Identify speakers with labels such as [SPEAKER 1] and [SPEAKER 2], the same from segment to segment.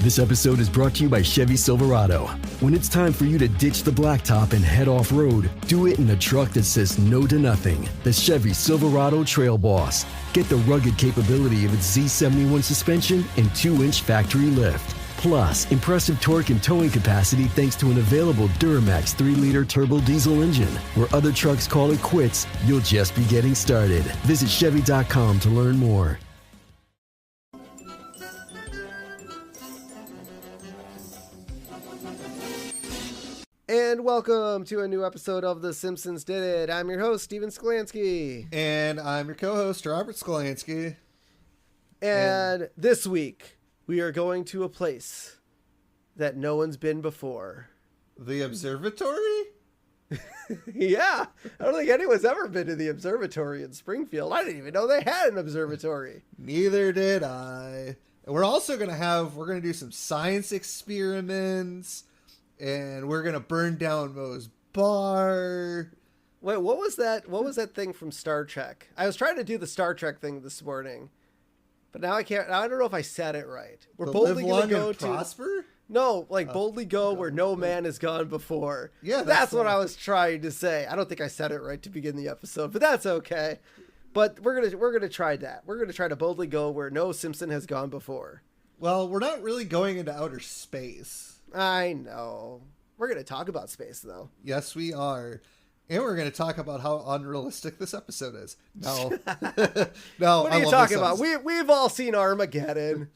[SPEAKER 1] This episode is brought to you by Chevy Silverado. When it's time for you to ditch the blacktop and head off-road, do it in a truck that says no to nothing. The Chevy Silverado Trail Boss. Get the rugged capability of its Z71 suspension and 2-inch factory lift. Plus, impressive torque and towing capacity thanks to an available Duramax 3-liter turbo diesel engine. Where other trucks call it quits, you'll just be getting started. Visit Chevy.com to learn more.
[SPEAKER 2] And welcome to a new episode of The Simpsons Did It. I'm your host, Steven Skolansky.
[SPEAKER 3] And I'm your co-host, Robert Skolansky.
[SPEAKER 2] And this week, we are going to a place that no one's been before.
[SPEAKER 3] The observatory?
[SPEAKER 2] Yeah. I don't think anyone's ever been to the observatory in Springfield. I didn't even know they had an observatory.
[SPEAKER 3] Neither did I. And we're also going to do some science experiments. And we're going to burn down Moe's bar.
[SPEAKER 2] Wait, what was that? What was that thing from Star Trek? I was trying to do the Star Trek thing this morning, but now I can't. I don't know if I said it right. We're boldly going to go to
[SPEAKER 3] prosper?
[SPEAKER 2] No, like boldly go where no man has gone before.
[SPEAKER 3] Yeah,
[SPEAKER 2] that's what I was trying to say. I don't think I said it right to begin the episode, but that's okay. But we're gonna try that. We're gonna try to boldly go where no Simpson has gone before.
[SPEAKER 3] Well, we're not really going into outer space.
[SPEAKER 2] I know. We're going to talk about space, though.
[SPEAKER 3] Yes, we are. And we're going to talk about how unrealistic this episode is. No. No.
[SPEAKER 2] What are you talking about? We've all seen Armageddon.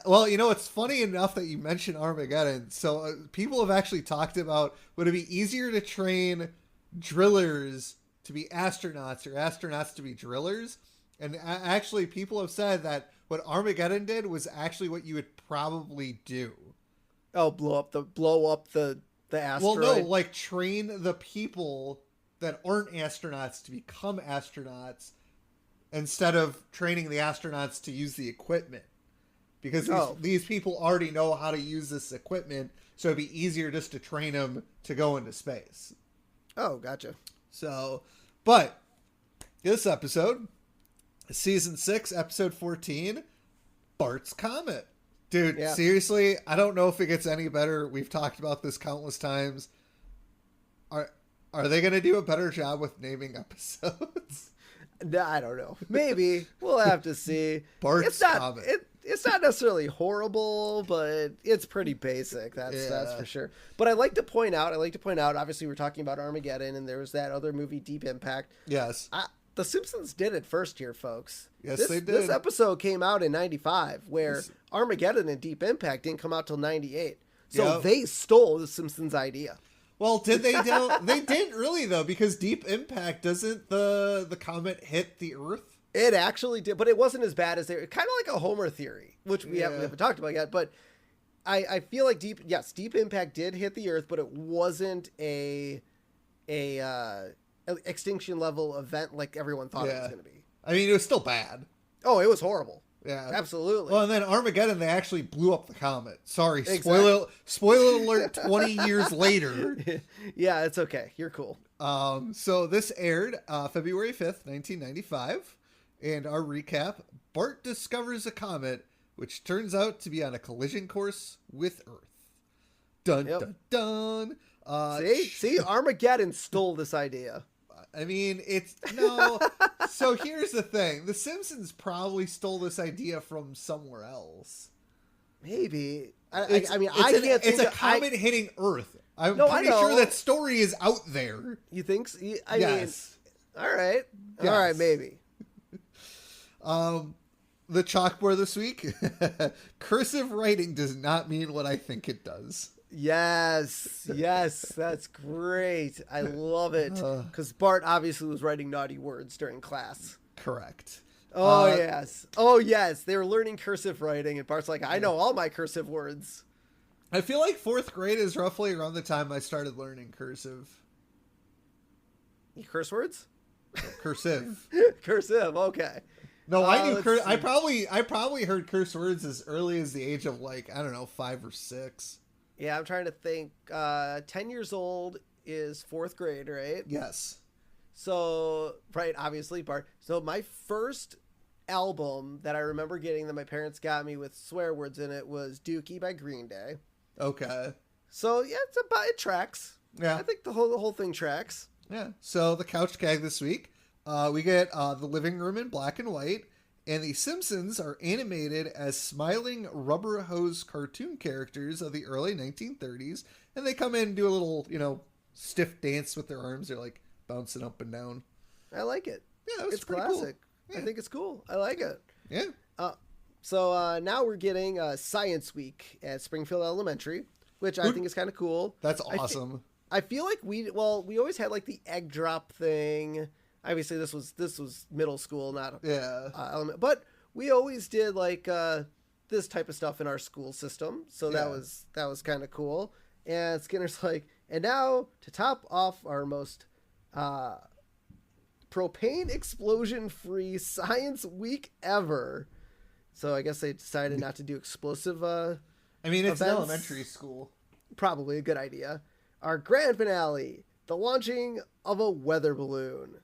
[SPEAKER 3] Well, you know, it's funny enough that you mentioned Armageddon. So people have actually talked about, would it be easier to train drillers to be astronauts or astronauts to be drillers? And actually, people have said that what Armageddon did was actually what you would probably do.
[SPEAKER 2] Oh, blow up the asteroid.
[SPEAKER 3] Well, no, like train the people that aren't astronauts to become astronauts instead of training the astronauts to use the equipment. Because these people already know how to use this equipment, so it'd be easier just to train them to go into space.
[SPEAKER 2] Oh, gotcha.
[SPEAKER 3] So, but this episode, Season 6, Episode 14, Bart's Comet. Dude,
[SPEAKER 2] yeah.
[SPEAKER 3] Seriously, I don't know if it gets any better. We've talked about this countless times. Are they going to do a better job with naming episodes?
[SPEAKER 2] I don't know. Maybe. We'll have to see.
[SPEAKER 3] Bart's Comet.
[SPEAKER 2] It's not necessarily horrible, but it's pretty basic. That's for sure. But I like to point out, obviously we're talking about Armageddon, and there was that other movie, Deep Impact.
[SPEAKER 3] Yes.
[SPEAKER 2] The Simpsons did it first here, folks.
[SPEAKER 3] Yes, they did.
[SPEAKER 2] This episode came out in 95, where Armageddon and Deep Impact didn't come out till 98. So they stole the Simpsons idea.
[SPEAKER 3] Well, did they? They didn't really, though, because Deep Impact, doesn't the comet hit the Earth?
[SPEAKER 2] It actually did, but it wasn't as bad as they were. Kind of like a Homer theory, which we haven't talked about yet. But I feel like Deep Impact did hit the Earth, but it wasn't a extinction level event like everyone thought it was going to be.
[SPEAKER 3] I mean, it was still bad.
[SPEAKER 2] Oh, it was horrible.
[SPEAKER 3] Yeah,
[SPEAKER 2] absolutely.
[SPEAKER 3] Well, and then Armageddon, they actually blew up the comet. Sorry,
[SPEAKER 2] exactly.
[SPEAKER 3] Spoiler alert. 20 years later.
[SPEAKER 2] Yeah, it's okay. You're cool.
[SPEAKER 3] So this aired February 5th, 1995, and our recap: Bart discovers a comet which turns out to be on a collision course with Earth. Dun dun dun.
[SPEAKER 2] See, Armageddon stole this idea.
[SPEAKER 3] I mean, no. So here's the thing: The Simpsons probably stole this idea from somewhere else.
[SPEAKER 2] Maybe.
[SPEAKER 3] It's a comet hitting Earth. I'm pretty sure that story is out there.
[SPEAKER 2] You think? I
[SPEAKER 3] yes.
[SPEAKER 2] mean, all right,
[SPEAKER 3] yes.
[SPEAKER 2] All right, maybe.
[SPEAKER 3] The chalkboard this week: cursive writing does not mean what I think it does.
[SPEAKER 2] Yes, that's great. I love it. Because Bart obviously was writing naughty words during class.
[SPEAKER 3] Correct.
[SPEAKER 2] Yes. They were learning cursive writing, and Bart's like, I know all my cursive words.
[SPEAKER 3] I feel like 4th grade is roughly around the time I started learning cursive.
[SPEAKER 2] Curse words?
[SPEAKER 3] Cursive.
[SPEAKER 2] Cursive, okay.
[SPEAKER 3] No, I knew I probably heard curse words as early as the age of, like, I don't know, 5 or 6.
[SPEAKER 2] Yeah, I'm trying to think. 10 years old is 4th grade, right?
[SPEAKER 3] Yes.
[SPEAKER 2] So, right, obviously, Bart. So my first album that I remember getting that my parents got me with swear words in it was Dookie by Green Day.
[SPEAKER 3] Okay.
[SPEAKER 2] So yeah, it tracks.
[SPEAKER 3] Yeah.
[SPEAKER 2] I think the whole thing tracks.
[SPEAKER 3] Yeah. So the couch gag this week, we get the living room in black and white, and the Simpsons are animated as smiling rubber hose cartoon characters of the early 1930s, and they come in and do a little, stiff dance with their arms. They're like bouncing up and down.
[SPEAKER 2] I like it.
[SPEAKER 3] Yeah, it's
[SPEAKER 2] classic.
[SPEAKER 3] Cool. Yeah.
[SPEAKER 2] I think it's cool. I like it.
[SPEAKER 3] Yeah.
[SPEAKER 2] So now we're getting Science Week at Springfield Elementary, which I think is kind of cool.
[SPEAKER 3] That's awesome.
[SPEAKER 2] I feel like we always had like the egg drop thing. Obviously, this was middle school, not element, but we always did like this type of stuff in our school system. So that was kind of cool. And Skinner's like, and now to top off our most propane explosion free Science Week ever. So I guess they decided not to do explosive.
[SPEAKER 3] I mean, it's
[SPEAKER 2] events.
[SPEAKER 3] an elementary school.
[SPEAKER 2] Probably a good idea. Our grand finale, the launching of a weather balloon.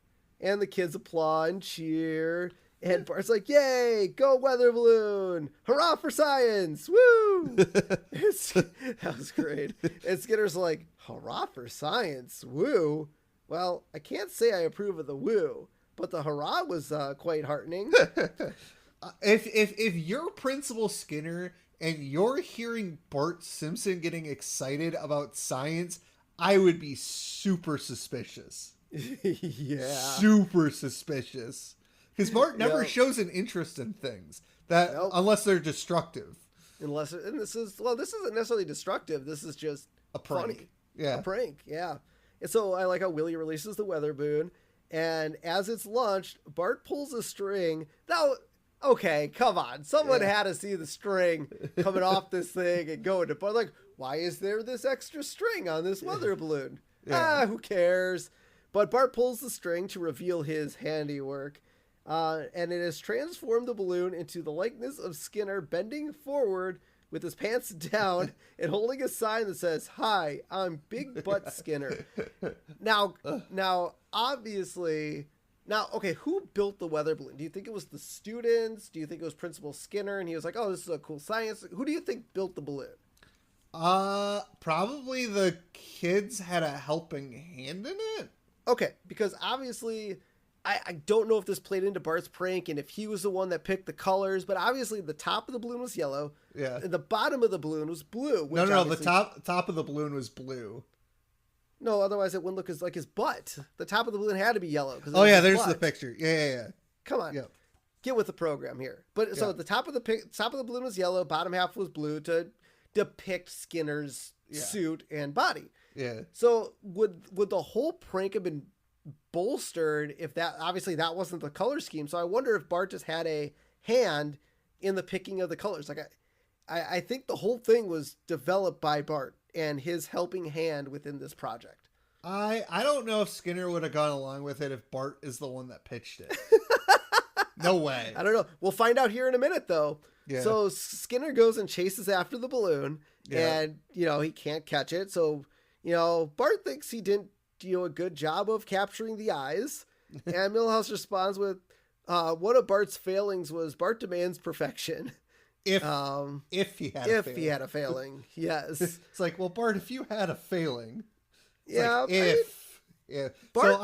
[SPEAKER 2] And the kids applaud and cheer. And Bart's like, yay, go weather balloon. Hurrah for science. Woo. That was great. And Skinner's like, hurrah for science. Woo. Well, I can't say I approve of the woo, but the hurrah was quite heartening.
[SPEAKER 3] If you're Principal Skinner and you're hearing Bart Simpson getting excited about science, I would be super suspicious.
[SPEAKER 2] Yeah.
[SPEAKER 3] Super suspicious. Because Bart never shows an interest in things that unless they're destructive.
[SPEAKER 2] This isn't necessarily destructive. This is just
[SPEAKER 3] a prank.
[SPEAKER 2] Funny.
[SPEAKER 3] Yeah.
[SPEAKER 2] A prank. Yeah. And so I like how Willie releases the weather balloon, and as it's launched, Bart pulls a string. Now, okay, come on. Someone had to see the string coming off this thing and going to Bart. Like, why is there this extra string on this weather balloon? Who cares? But Bart pulls the string to reveal his handiwork, and it has transformed the balloon into the likeness of Skinner bending forward with his pants down and holding a sign that says, "Hi, I'm Big Butt Skinner." Now, obviously, okay, who built the weather balloon? Do you think it was the students? Do you think it was Principal Skinner and he was like, "Oh, this is a cool science"? Who do you think built the balloon?
[SPEAKER 3] Probably the kids had a helping hand in it.
[SPEAKER 2] Okay, because obviously, I don't know if this played into Bart's prank and if he was the one that picked the colors, but obviously the top of the balloon was yellow.
[SPEAKER 3] Yeah.
[SPEAKER 2] And the bottom of the balloon was blue.
[SPEAKER 3] No, the top of the balloon was blue.
[SPEAKER 2] No, otherwise it wouldn't look like his butt. The top of the balloon had to be yellow.
[SPEAKER 3] Oh yeah, there's the picture. Yeah.
[SPEAKER 2] Come on.
[SPEAKER 3] Yep.
[SPEAKER 2] Get with the program here. But so the top of the balloon was yellow, bottom half was blue to depict Skinner's suit and body.
[SPEAKER 3] Yeah.
[SPEAKER 2] So would the whole prank have been bolstered if that wasn't the color scheme? So I wonder if Bart just had a hand in the picking of the colors. Like I think the whole thing was developed by Bart and his helping hand within this project.
[SPEAKER 3] I don't know if Skinner would have gone along with it if Bart is the one that pitched it. No way.
[SPEAKER 2] I don't know. We'll find out here in a minute though.
[SPEAKER 3] Yeah.
[SPEAKER 2] So Skinner goes and chases after the balloon and he can't catch it. So, Bart thinks he didn't do a good job of capturing the eyes. And Milhouse responds with, one of Bart's failings was Bart demands perfection.
[SPEAKER 3] If he had a failing.
[SPEAKER 2] Yes.
[SPEAKER 3] It's like, well, Bart, if you had a failing.
[SPEAKER 2] Yeah.
[SPEAKER 3] Bart,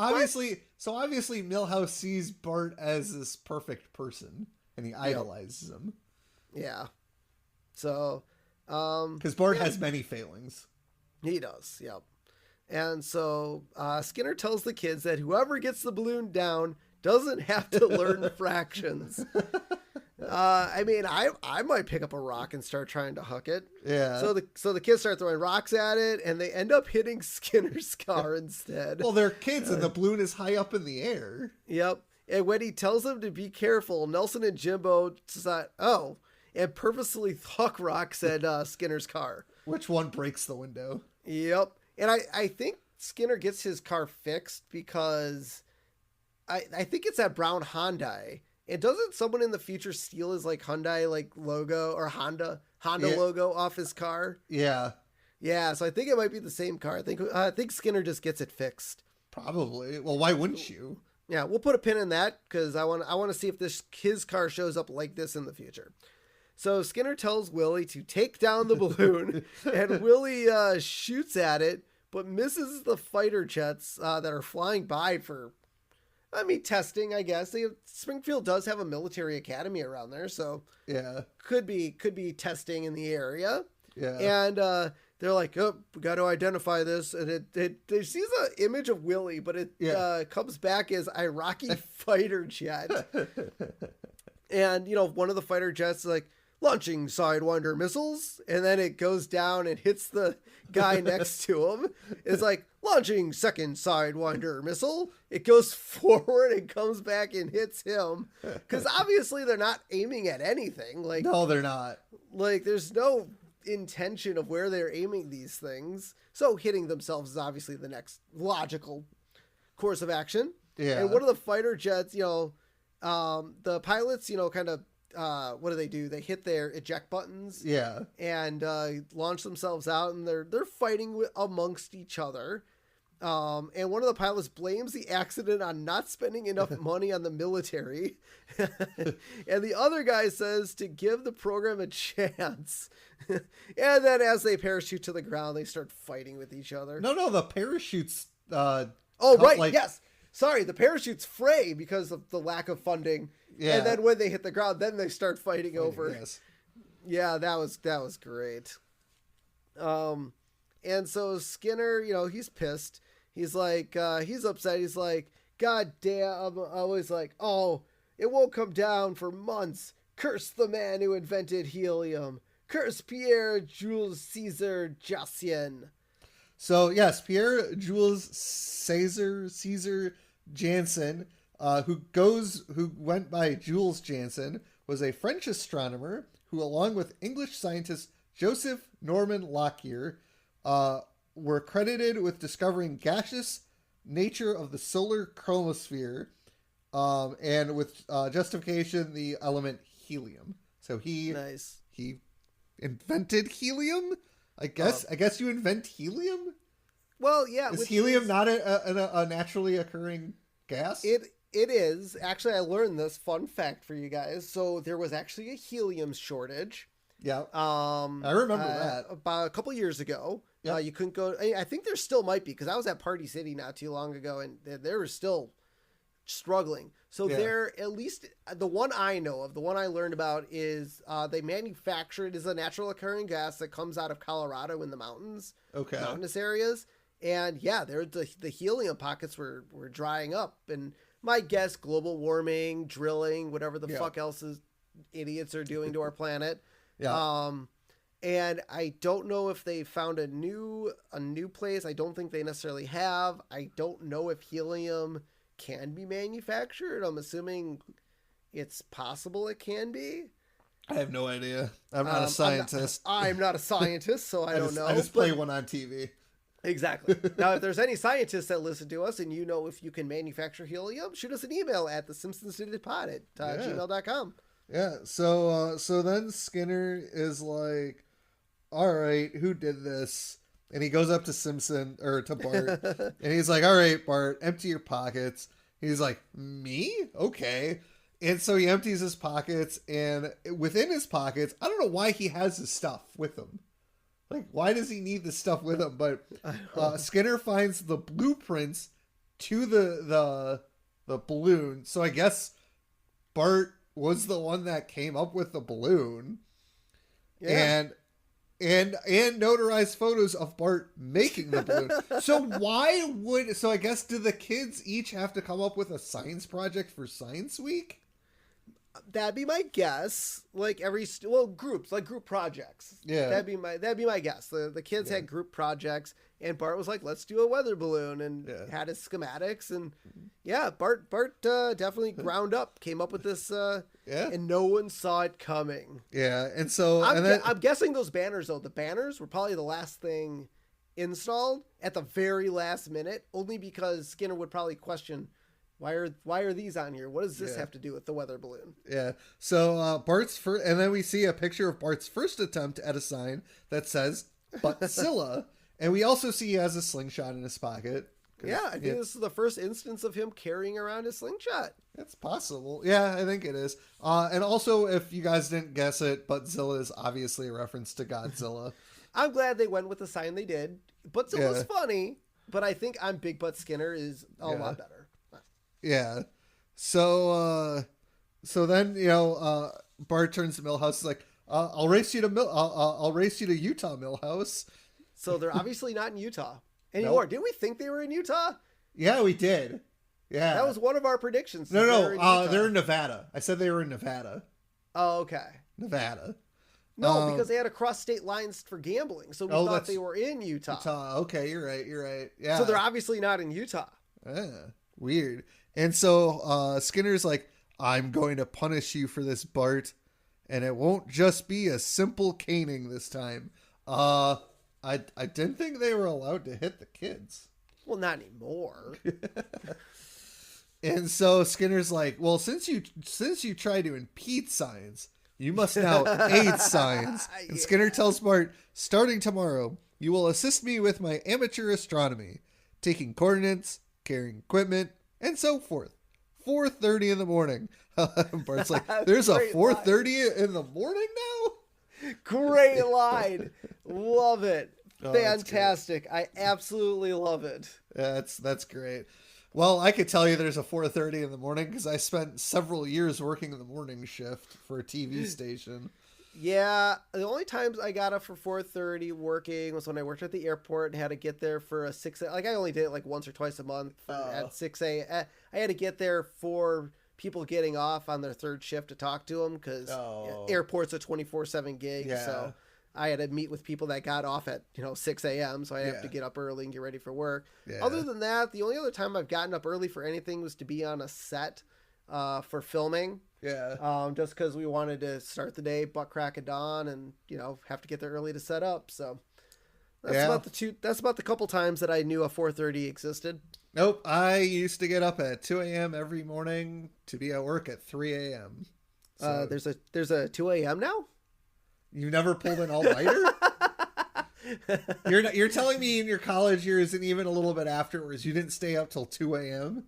[SPEAKER 3] so obviously Milhouse sees Bart as this perfect person and he idolizes him.
[SPEAKER 2] Yeah. So,
[SPEAKER 3] because Bart has many failings.
[SPEAKER 2] He does. Yep. And so Skinner tells the kids that whoever gets the balloon down doesn't have to learn fractions. I mean, I might pick up a rock and start trying to huck it.
[SPEAKER 3] Yeah.
[SPEAKER 2] So the kids start throwing rocks at it, and they end up hitting Skinner's car instead.
[SPEAKER 3] Well, they're kids, and the balloon is high up in the air.
[SPEAKER 2] Yep. And when he tells them to be careful, Nelson and Jimbo decide, and purposely huck rocks at Skinner's car.
[SPEAKER 3] Which one breaks the window?
[SPEAKER 2] Yep. And I think Skinner gets his car fixed because I think it's that brown Hyundai. And doesn't someone in the future steal his Hyundai logo or Honda logo off his car?
[SPEAKER 3] Yeah.
[SPEAKER 2] Yeah, so I think it might be the same car. I think Skinner just gets it fixed.
[SPEAKER 3] Probably. Well, why wouldn't you?
[SPEAKER 2] Yeah, we'll put a pin in that because I want to see if his car shows up like this in the future. So Skinner tells Willie to take down the balloon, and Willie shoots at it, but misses the fighter jets that are flying by for, testing, I guess. Springfield does have a military academy around there, so
[SPEAKER 3] yeah,
[SPEAKER 2] could be testing in the area.
[SPEAKER 3] Yeah,
[SPEAKER 2] and they're like, oh, we got to identify this, and it sees an image of Willie, but it comes back as Iraqi fighter jet, and one of the fighter jets is like, launching Sidewinder missiles, and then it goes down and hits the guy next to him. It's like, launching second Sidewinder missile. It goes forward and comes back and hits him. Because obviously they're not aiming at anything. Like,
[SPEAKER 3] no, they're not.
[SPEAKER 2] Like, there's no intention of where they're aiming these things. So hitting themselves is obviously the next logical course of action.
[SPEAKER 3] Yeah.
[SPEAKER 2] And one of the fighter jets, the pilots, kind of, what do? They hit their eject buttons, and launch themselves out, and they're fighting amongst each other. And one of the pilots blames the accident on not spending enough money on the military, and the other guy says to give the program a chance. And then as they parachute to the ground, they start fighting with each other.
[SPEAKER 3] No, the parachutes.
[SPEAKER 2] Yes. Sorry, the parachutes fray because of the lack of funding. Yeah. And then when they hit the ground, then they start fighting over.
[SPEAKER 3] Yes.
[SPEAKER 2] Yeah, that was great. And so Skinner, he's pissed. He's like, he's upset. He's like, God damn. I was like, oh, it won't come down for months. Curse the man who invented helium. Curse Pierre Jules Caesar Janssen.
[SPEAKER 3] So yes, Pierre Jules Caesar Janssen, who went by Jules Janssen, was a French astronomer who, along with English scientist Joseph Norman Lockyer, were credited with discovering gaseous nature of the solar chromosphere, and with justification the element helium. So he invented helium. I guess you invent helium.
[SPEAKER 2] Well, yeah.
[SPEAKER 3] Is helium not a naturally occurring gas?
[SPEAKER 2] It is. Actually, I learned this fun fact for you guys. So there was actually a helium shortage.
[SPEAKER 3] Yeah. I remember that.
[SPEAKER 2] About a couple years ago.
[SPEAKER 3] Yeah.
[SPEAKER 2] You couldn't go. I think there still might be, because I was at Party City not too long ago, and they were still struggling. So they're, at least the one I know of, the one I learned about is they manufacture it as a natural occurring gas that comes out of Colorado in the mountains.
[SPEAKER 3] Okay.
[SPEAKER 2] Mountainous areas. And yeah, the helium pockets were drying up. And my guess, global warming, drilling, whatever the fuck else is idiots are doing to our planet.
[SPEAKER 3] Yeah.
[SPEAKER 2] And I don't know if they found a new place. I don't think they necessarily have. I don't know if helium can be manufactured. I'm assuming it's possible it can be.
[SPEAKER 3] I have no idea. I'm not a scientist.
[SPEAKER 2] I'm not a scientist, so I don't know.
[SPEAKER 3] I just play one on TV.
[SPEAKER 2] Exactly. Now, if there's any scientists that listen to us and you know if you can manufacture helium, shoot us an email at thesimpsoncitypod@gmail.com.
[SPEAKER 3] Yeah. So then Skinner is like, all right, who did this? And he goes up to to Bart, and he's like, all right, Bart, empty your pockets. He's like, me? Okay. And so he empties his pockets, and within his pockets, I don't know why he has his stuff with him. Like, why does he need this stuff with him? But Skinner finds the blueprints to the balloon. So I guess Bart was the one that came up with the balloon. Yeah. And notarized photos of Bart making the balloon. So I guess, do the kids each have to come up with a science project for Science Week?
[SPEAKER 2] That'd be my guess. Like groups, like group projects.
[SPEAKER 3] Yeah.
[SPEAKER 2] That'd be my guess. The kids had group projects, and Bart was like, let's do a weather balloon, and had his schematics, and Bart definitely ground up, came up with this, and no one saw it coming.
[SPEAKER 3] Yeah. And so
[SPEAKER 2] I'm guessing those banners, though, the banners were probably the last thing installed at the very last minute, only because Skinner would probably question, why are these on here? What does this have to do with the weather balloon?
[SPEAKER 3] Yeah. So Bart's first, and then we see a picture of Bart's first attempt at a sign that says Buttzilla. And we also see he has a slingshot in his pocket.
[SPEAKER 2] Yeah, I think this is the first instance of him carrying around his slingshot.
[SPEAKER 3] It's possible. Yeah, I think it is. And also, if you guys didn't guess it, Buttzilla is obviously a reference to Godzilla.
[SPEAKER 2] I'm glad they went with the sign they did. Butzilla's funny, but I think I'm Big Butt Skinner is a lot better.
[SPEAKER 3] Yeah. So then, Bart turns to Milhouse. Is like, I'll race you to I'll race you to Utah, Milhouse.
[SPEAKER 2] So they're obviously not in Utah anymore. Nope. Did we think they were in Utah?
[SPEAKER 3] Yeah, we did. Yeah.
[SPEAKER 2] That was one of our predictions.
[SPEAKER 3] No. They're in Nevada. I said they were in Nevada.
[SPEAKER 2] Oh, okay.
[SPEAKER 3] Nevada.
[SPEAKER 2] No, because they had to cross state lines for gambling, so we thought they were in Utah.
[SPEAKER 3] Okay, you're right. Yeah.
[SPEAKER 2] So they're obviously not in Utah.
[SPEAKER 3] Weird. And so Skinner's like, I'm going to punish you for this, Bart, and it won't just be a simple caning this time. I didn't think they were allowed to hit the kids.
[SPEAKER 2] Well, not anymore.
[SPEAKER 3] And so Skinner's like, well, since you try to impede science, you must now aid science. And Skinner tells Bart, starting tomorrow, you will assist me with my amateur astronomy, taking coordinates, carrying equipment, and so forth. 4:30 in the morning. Bart's like, there's a 4:30 in the morning now?
[SPEAKER 2] Great line. Love it. Fantastic. I absolutely love it.
[SPEAKER 3] That's great. Well, I could tell you there's a 4:30 in the morning because I spent several years working in the morning shift for a TV station.
[SPEAKER 2] Yeah, the only times I got up for 4:30 working was when I worked at the airport and had to get there for a 6 a.m. Like I only did it like once or twice a month at 6 a.m. I had to get there for people getting off on their third shift to talk to them because airport's a 24/7 gig. Yeah. So I had to meet with people that got off at 6 a.m. So I have to get up early and get ready for work. Yeah. Other than that, the only other time I've gotten up early for anything was to be on a set for filming.
[SPEAKER 3] Yeah.
[SPEAKER 2] Just because we wanted to start the day butt crack of dawn and have to get there early to set up. So that's about the couple times that I knew a 4:30 existed.
[SPEAKER 3] Nope. I used to get up at 2 a.m. every morning to be at work at 3 a.m.
[SPEAKER 2] So, there's a 2 a.m. now?
[SPEAKER 3] You never pulled an all-nighter? You're telling me in your college years and even a little bit afterwards, you didn't stay up till 2 a.m.?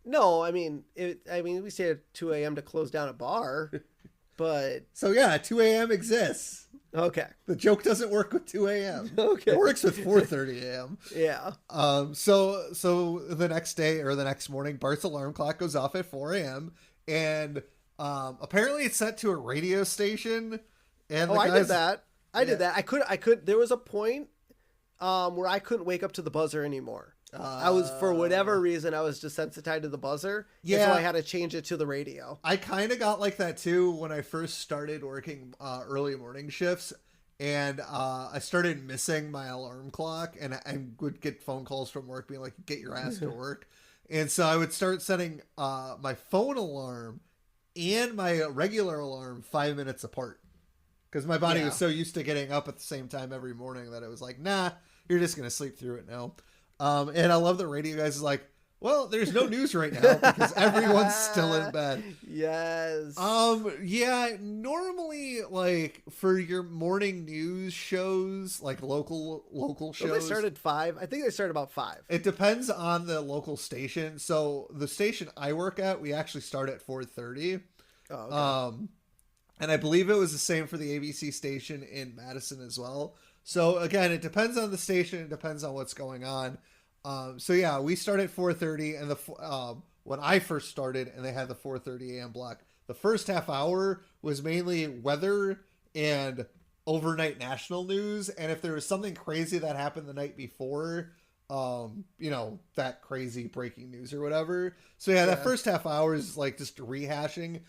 [SPEAKER 2] No, I mean, we stayed at 2 a.m. to close down a bar, but...
[SPEAKER 3] So yeah, 2 a.m. exists.
[SPEAKER 2] Okay.
[SPEAKER 3] The joke doesn't work with 2 a.m.
[SPEAKER 2] Okay.
[SPEAKER 3] It works with 4:30 a.m.
[SPEAKER 2] Yeah.
[SPEAKER 3] So the next day or the next morning, Bart's alarm clock goes off at 4 a.m. and apparently it's set to a radio station. And
[SPEAKER 2] I did that. I did that. I could. There was a point where I couldn't wake up to the buzzer anymore. I was, for whatever reason, I was desensitized to the buzzer. Yeah. So I had to change it to the radio.
[SPEAKER 3] I kind of got like that too when I first started working early morning shifts. And I started missing my alarm clock. And I would get phone calls from work being like, get your ass to work. And so I would start setting my phone alarm and my regular alarm 5 minutes apart. Because my body was so used to getting up at the same time every morning that it was like, nah, you're just going to sleep through it now. And I love the radio guys is like, well, there's no news right now because everyone's still in bed.
[SPEAKER 2] Yes.
[SPEAKER 3] Yeah, normally like for your morning news shows, like local shows.
[SPEAKER 2] So they started 5. I think they started about 5.
[SPEAKER 3] It depends on the local station. So the station I work at, we actually start at 4:30.
[SPEAKER 2] Oh, okay.
[SPEAKER 3] And I believe it was the same for the ABC station in Madison as well. So again, it depends on the station. It depends on what's going on. So yeah, we start at 4:30, and when I first started, and they had the 4:30 a.m. block. The first half hour was mainly weather and overnight national news, and if there was something crazy that happened the night before, that crazy breaking news or whatever. So yeah, that first half hour is like just rehashing.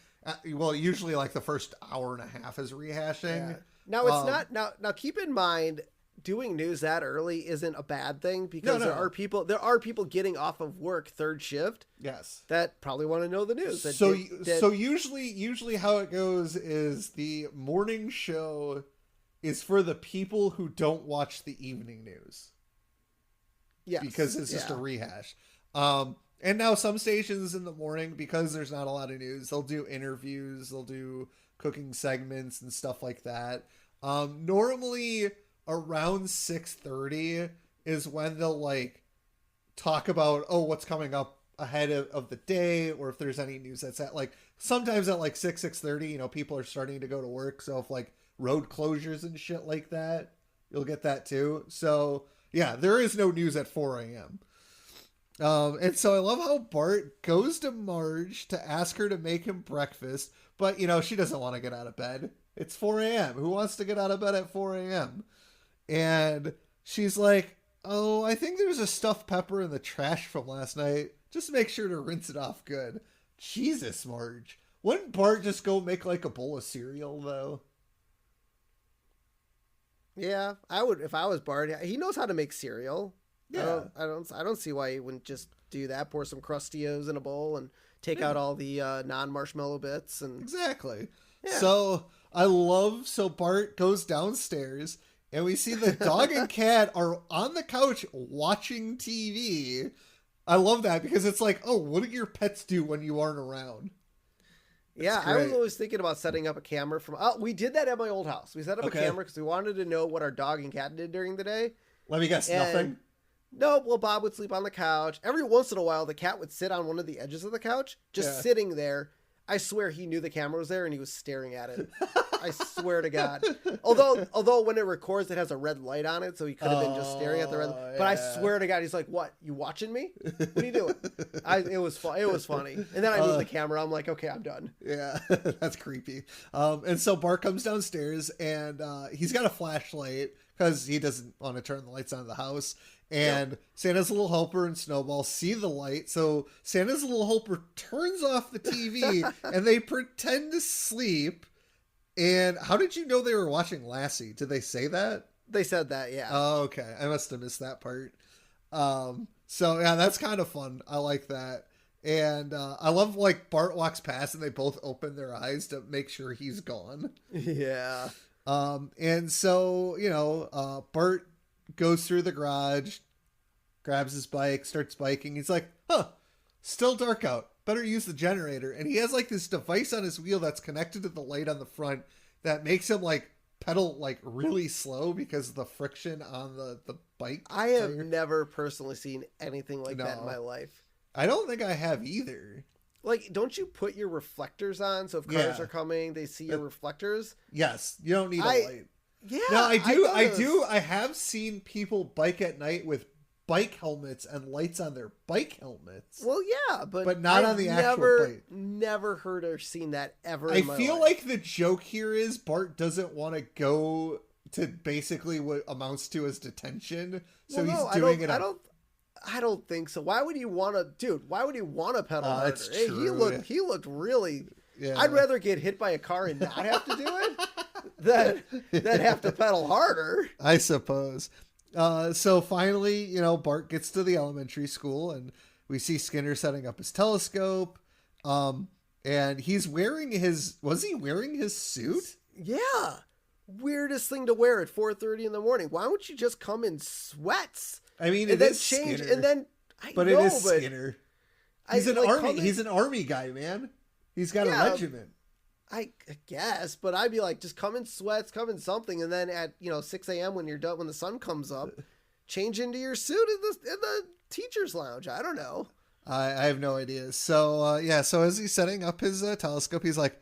[SPEAKER 3] Well, usually like the first hour and a half is rehashing.
[SPEAKER 2] Yeah. Now it's not. Now keep in mind, doing news that early isn't a bad thing because there are people getting off of work third shift.
[SPEAKER 3] Yes, that
[SPEAKER 2] probably want to know the news.
[SPEAKER 3] So usually how it goes is the morning show is for the people who don't watch the evening news. Yes, because it's just a rehash. And now some stations in the morning, because there's not a lot of news, they'll do interviews, they'll do cooking segments and stuff like that. Normally around 6:30 is when they'll like talk about, what's coming up ahead of the day, or if there's any news that's at like, sometimes at like 6:30, people are starting to go to work. So if like road closures and shit like that, you'll get that too. So yeah, there is no news at 4 a.m. And so I love how Bart goes to Marge to ask her to make him breakfast, but she doesn't want to get out of bed. It's 4 a.m. Who wants to get out of bed at 4 a.m.? And she's like, oh, I think there's a stuffed pepper in the trash from last night. Just make sure to rinse it off good. Jesus, Marge. Wouldn't Bart just go make like a bowl of cereal though?
[SPEAKER 2] Yeah, I would if I was Bart. He knows how to make cereal.
[SPEAKER 3] Yeah.
[SPEAKER 2] I don't see why he wouldn't just do that. Pour some Crustios in a bowl and take out all the non-marshmallow bits. And
[SPEAKER 3] exactly.
[SPEAKER 2] Yeah.
[SPEAKER 3] So Bart goes downstairs and we see the dog and cat are on the couch watching TV. I love that because it's like, oh, what do your pets do when you aren't around?
[SPEAKER 2] Yeah, I was always thinking about setting up a camera from. Oh, we did that at my old house. We set up a camera because we wanted to know what our dog and cat did during the day.
[SPEAKER 3] Let me guess, nothing.
[SPEAKER 2] No, well, Bob would sleep on the couch. Every once in a while, the cat would sit on one of the edges of the couch, just sitting there. I swear he knew the camera was there and he was staring at it. I swear to God. Although when it records, it has a red light on it, so he could have been just staring at the red light. But I swear to God, he's like, "What? You watching me? What are you doing?" It was funny. And then I moved the camera. I'm like, "Okay, I'm done."
[SPEAKER 3] Yeah, that's creepy. And so Bart comes downstairs and he's got a flashlight because he doesn't want to turn the lights on in the house. And Santa's Little Helper and Snowball see the light. So Santa's Little Helper turns off the TV and they pretend to sleep. And how did you know they were watching Lassie? Did they say that?
[SPEAKER 2] They said that, yeah.
[SPEAKER 3] Oh, okay. I must have missed that part. So yeah, that's kind of fun. I like that. And I love like Bart walks past and they both open their eyes to make sure he's gone.
[SPEAKER 2] Yeah.
[SPEAKER 3] And so, Bart goes through the garage, grabs his bike, starts biking. He's like, still dark out. Better use the generator. And he has like this device on his wheel that's connected to the light on the front that makes him like pedal like really slow because of the friction on the bike.
[SPEAKER 2] I have never personally seen anything like that in my life.
[SPEAKER 3] I don't think I have either.
[SPEAKER 2] Like, don't you put your reflectors on so if cars are coming, they see your reflectors?
[SPEAKER 3] Yes, you don't need a light.
[SPEAKER 2] Yeah,
[SPEAKER 3] no, I do. I have seen people bike at night with bike helmets and lights on their bike helmets.
[SPEAKER 2] Well, yeah, but
[SPEAKER 3] not on the actual bike.
[SPEAKER 2] Never heard or seen that ever.
[SPEAKER 3] I feel like the joke here is Bart doesn't want to go to basically what amounts to his detention, so he's doing it.
[SPEAKER 2] I don't think so. Why would he want to, dude? Why would he want to pedal harder?
[SPEAKER 3] That's true.
[SPEAKER 2] He looked really.
[SPEAKER 3] Yeah.
[SPEAKER 2] I'd rather get hit by a car and not have to do it than have to pedal harder.
[SPEAKER 3] I suppose. So finally, Bart gets to the elementary school and we see Skinner setting up his telescope. And he's wearing was he wearing his suit?
[SPEAKER 2] Yeah. Weirdest thing to wear at 4:30 in the morning. Why don't you just come in sweats?
[SPEAKER 3] I mean,
[SPEAKER 2] and then change Skinner. And then
[SPEAKER 3] it is Skinner. He's an army guy, man. He's got a regiment.
[SPEAKER 2] I guess, but I'd be like, just come in sweats, come in something, and then at 6 a.m. when you're done, when the sun comes up, change into your suit in the teacher's lounge. I don't know.
[SPEAKER 3] I have no idea. So so as he's setting up his telescope, he's like,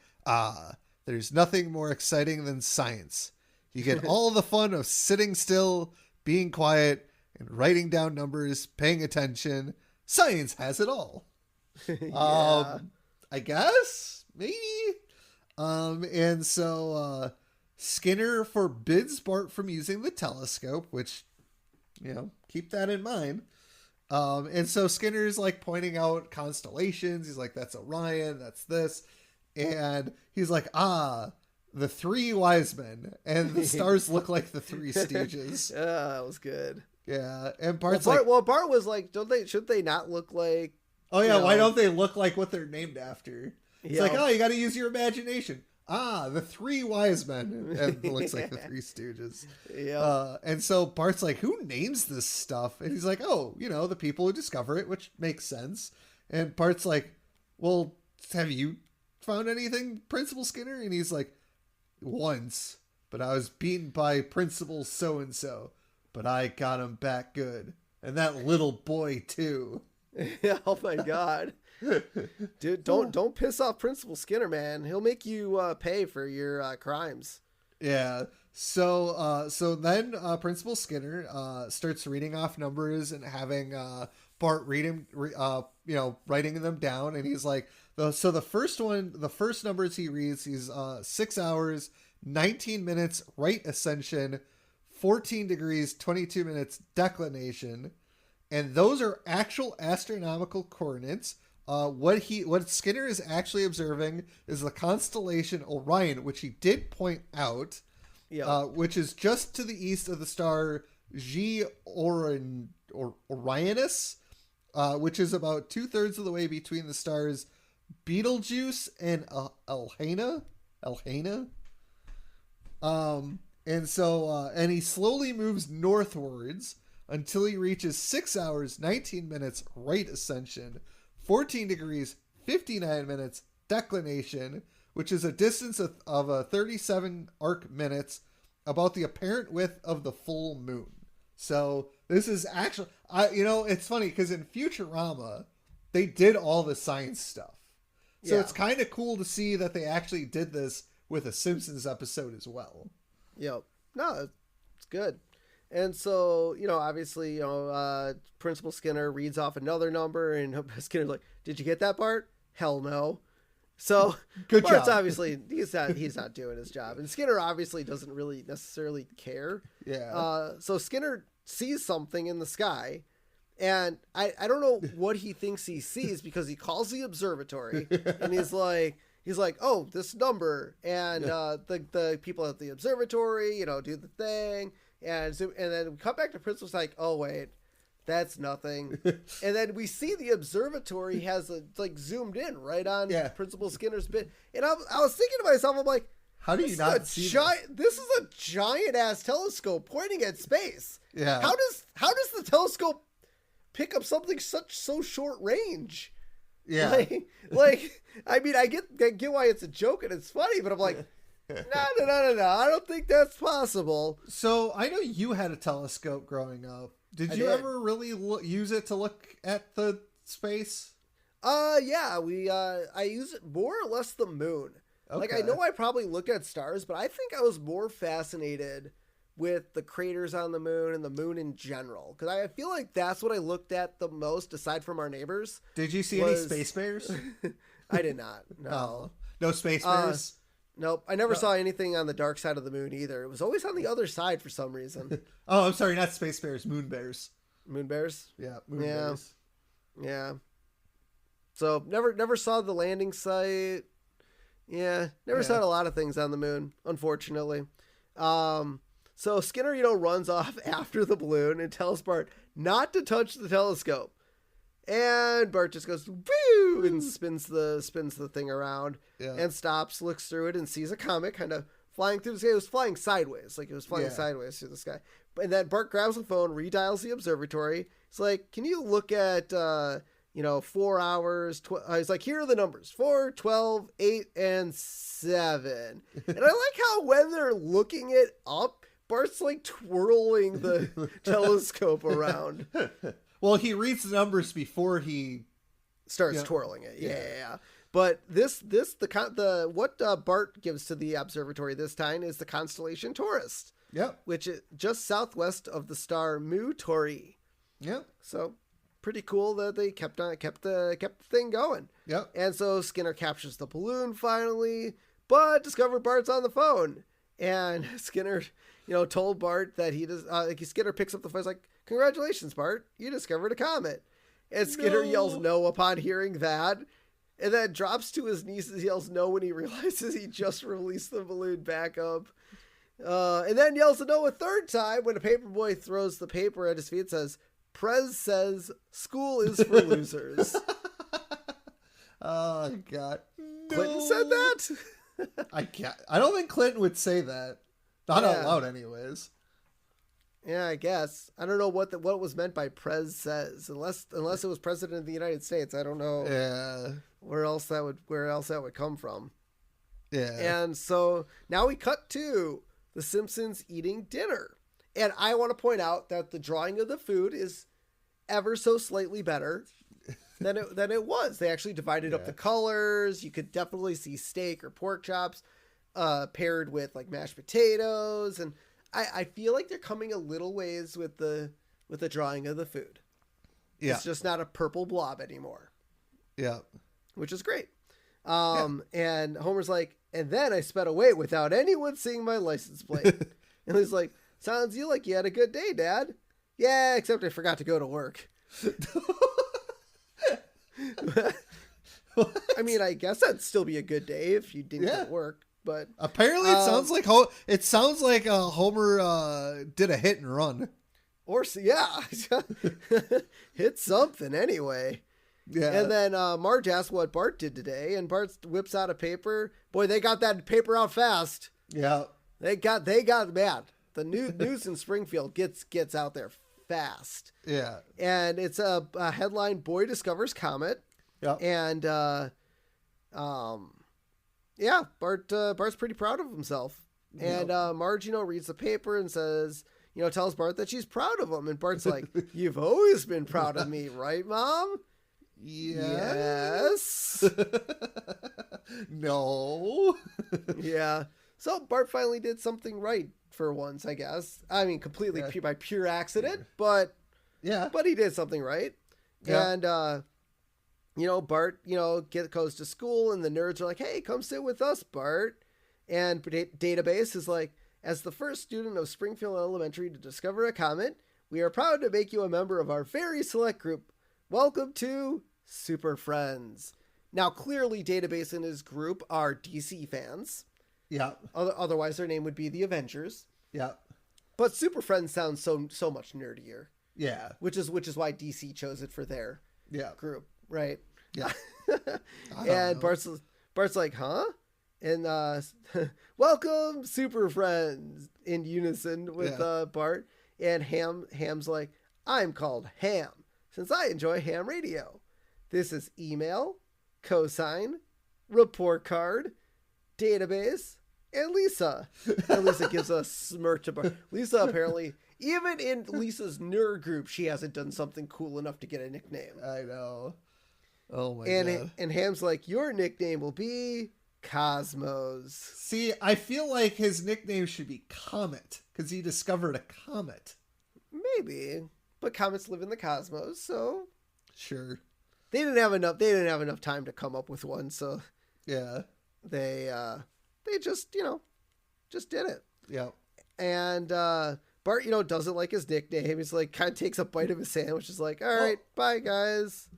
[SPEAKER 3] there's nothing more exciting than science. You get all the fun of sitting still, being quiet, and writing down numbers, paying attention. Science has it all.
[SPEAKER 2] Yeah.
[SPEAKER 3] I guess, maybe. And so Skinner forbids Bart from using the telescope, which, keep that in mind. And so Skinner's like pointing out constellations. He's like, that's Orion, that's this. And he's like, the three wise men. And the stars look like the Three Stooges.
[SPEAKER 2] Yeah, that was good.
[SPEAKER 3] Yeah. And Bart's
[SPEAKER 2] Bart was like, should they not look like...
[SPEAKER 3] Oh, yeah, why don't they look like what they're named after? It's like, you got to use your imagination. The Three Wise Men. And it looks like the Three Stooges.
[SPEAKER 2] Yeah.
[SPEAKER 3] And so Bart's like, who names this stuff? And he's like, the people who discover it, which makes sense. And Bart's like, well, have you found anything, Principal Skinner? And he's like, once, but I was beaten by Principal so-and-so, but I got him back good. And that little boy too.
[SPEAKER 2] Yeah, oh my God. Dude, don't piss off Principal Skinner, man. He'll make you pay for your crimes.
[SPEAKER 3] Yeah. So then Principal Skinner starts reading off numbers and having Bart writing them down, and he's like, the first numbers he reads, he's 6 hours, 19 minutes right ascension, 14 degrees, 22 minutes declination, and those are actual astronomical coordinates. What Skinner is actually observing is the constellation Orion, which he did point out, which is just to the east of the star Orionis, which is about 2/3 of the way between the stars Betelgeuse and Alhena. And he slowly moves northwards until he reaches 6 hours, 19 minutes right ascension, 14 degrees, 59 minutes declination, which is a distance of 37 arc minutes, about the apparent width of the full moon. So this is actually, it's funny because in Futurama, they did all the science stuff. So it's kind of cool to see that they actually did this with a Simpsons episode as well.
[SPEAKER 2] Yep. No, it's good. And so, obviously, Principal Skinner reads off another number, and Skinner's like, "Did you get that, Bart?" "Hell no." So
[SPEAKER 3] Good
[SPEAKER 2] Bart's
[SPEAKER 3] job.
[SPEAKER 2] obviously he's not doing his job, and Skinner obviously doesn't really necessarily care.
[SPEAKER 3] Yeah.
[SPEAKER 2] So Skinner sees something in the sky, and I don't know what he thinks he sees, because he calls the observatory and he's like, "Oh, this number," and the people at the observatory, do the thing, and then we come back to Principal's like, "Oh wait, that's nothing," and then we see the observatory has zoomed in right on Principal Skinner's bit, and I was thinking to myself, I'm like,
[SPEAKER 3] how do you not see
[SPEAKER 2] this is a giant ass telescope pointing at space.
[SPEAKER 3] Yeah.
[SPEAKER 2] How does the telescope pick up something so short range?
[SPEAKER 3] Yeah.
[SPEAKER 2] I mean, I get why it's a joke and it's funny, but I'm like, no, I don't think that's possible.
[SPEAKER 3] So I know you had a telescope growing up. Did you ever really use it to look at the space?
[SPEAKER 2] Yeah, I use it more or less the moon.
[SPEAKER 3] Okay.
[SPEAKER 2] Like, I know I probably look at stars, but I think I was more fascinated with the craters on the moon and the moon in general, because I feel like that's what I looked at the most, aside from our neighbors.
[SPEAKER 3] Did you see any space bears?
[SPEAKER 2] I did not. No.
[SPEAKER 3] Oh, no space bears?
[SPEAKER 2] Nope. I never saw anything on the dark side of the moon either. It was always on the other side for some reason.
[SPEAKER 3] Oh, I'm sorry, not space bears, moon bears.
[SPEAKER 2] Moon bears?
[SPEAKER 3] Yeah, moon bears.
[SPEAKER 2] Yeah. So never saw the landing site. Yeah, never saw a lot of things on the moon, unfortunately. So Skinner, runs off after the balloon and tells Bart not to touch the telescope. And Bart just goes, woo, and spins the thing around and stops, looks through it, and sees a comet kind of flying through the sky. It was flying sideways, sideways through the sky. And then Bart grabs the phone, redials the observatory. It's like, can you look at, 4 hours? He's like, here are the numbers: 4, 12, 8, and 7. And I like how when they're looking it up, Bart's like twirling the telescope around.
[SPEAKER 3] Well, he reads the numbers before he
[SPEAKER 2] starts twirling it. Yeah. But what Bart gives to the observatory this time is the constellation Taurus.
[SPEAKER 3] Yep.
[SPEAKER 2] Which is just southwest of the star Mu Tauri.
[SPEAKER 3] Yep.
[SPEAKER 2] So pretty cool that they kept the thing going.
[SPEAKER 3] Yep.
[SPEAKER 2] And so Skinner captures the balloon finally, but discovered Bart's on the phone. And Skinner, told Bart that he does. Skinner picks up the phone. He's like, "Congratulations, Bart! You discovered a comet." And Skinner yells no upon hearing that, and then drops to his knees and yells no when he realizes he just released the balloon back up. And then yells no a third time when a paperboy throws the paper at his feet and says, "Prez says school is for losers."
[SPEAKER 3] Oh God!
[SPEAKER 2] Clinton said that.
[SPEAKER 3] I don't think Clinton would say that. Not out loud, anyways.
[SPEAKER 2] Yeah, I guess. I don't know what was meant by Prez says, unless it was President of the United States. I don't know.
[SPEAKER 3] Yeah.
[SPEAKER 2] Where else that would come from?
[SPEAKER 3] Yeah.
[SPEAKER 2] And so now we cut to the Simpsons eating dinner, and I want to point out that the drawing of the food is ever so slightly better than it was. They actually divided up the colors. You could definitely see steak or pork chops paired with like mashed potatoes, and I feel like they're coming a little ways with the drawing of the food. Yeah. It's just not a purple blob anymore.
[SPEAKER 3] Yeah.
[SPEAKER 2] Which is great. And Homer's like, and then I sped away without anyone seeing my license plate. And he's like, sounds you like you had a good day, Dad. Yeah, except I forgot to go to work. I mean, I guess that'd still be a good day if you didn't go to work. But
[SPEAKER 3] apparently it sounds like Homer did a hit and run.
[SPEAKER 2] Or hit something anyway. Yeah. And then Marge asks what Bart did today, and Bart whips out a paper. Boy, they got that paper out fast.
[SPEAKER 3] Yeah.
[SPEAKER 2] They got mad. The news in Springfield gets out there fast.
[SPEAKER 3] Yeah.
[SPEAKER 2] And it's a headline: Boy discovers Comet. Yeah. And Bart's pretty proud of himself. And Marge, reads the paper and says, tells Bart that she's proud of him. And Bart's like, you've always been proud of me, right, Mom? Yes.
[SPEAKER 3] No.
[SPEAKER 2] Yeah. So Bart finally did something right for once, I guess. I mean, completely by pure accident, but he did something right. Yeah. And, Bart, goes to school, and the nerds are like, hey, come sit with us, Bart. And Database is like, as the first student of Springfield Elementary to discover a comet, we are proud to make you a member of our very select group. Welcome to Super Friends. Now, clearly, Database and his group are DC fans.
[SPEAKER 3] Yeah.
[SPEAKER 2] Otherwise, their name would be the Avengers.
[SPEAKER 3] Yeah.
[SPEAKER 2] But Super Friends sounds so much nerdier.
[SPEAKER 3] Yeah.
[SPEAKER 2] Which is why DC chose it for their group, right?
[SPEAKER 3] Yeah.
[SPEAKER 2] And Bart's like, huh? And welcome, Super Friends, in unison with Bart. And Ham's like, I'm called Ham, since I enjoy ham radio. This is email, cosine, report card, database, and Lisa. And Lisa gives a smirk to Bart. Lisa, apparently, even in Lisa's nerd group, she hasn't done something cool enough to get a nickname.
[SPEAKER 3] I know. Oh my God.
[SPEAKER 2] And Ham's like, your nickname will be Cosmos.
[SPEAKER 3] See, I feel like his nickname should be Comet, because he discovered a comet.
[SPEAKER 2] Maybe. But comets live in the cosmos, so
[SPEAKER 3] sure.
[SPEAKER 2] They didn't have enough time to come up with one, so
[SPEAKER 3] yeah.
[SPEAKER 2] They just did it.
[SPEAKER 3] Yeah.
[SPEAKER 2] And Bart, doesn't like his nickname. He's like, kind of takes a bite of his sandwich. Is like, all right, bye guys.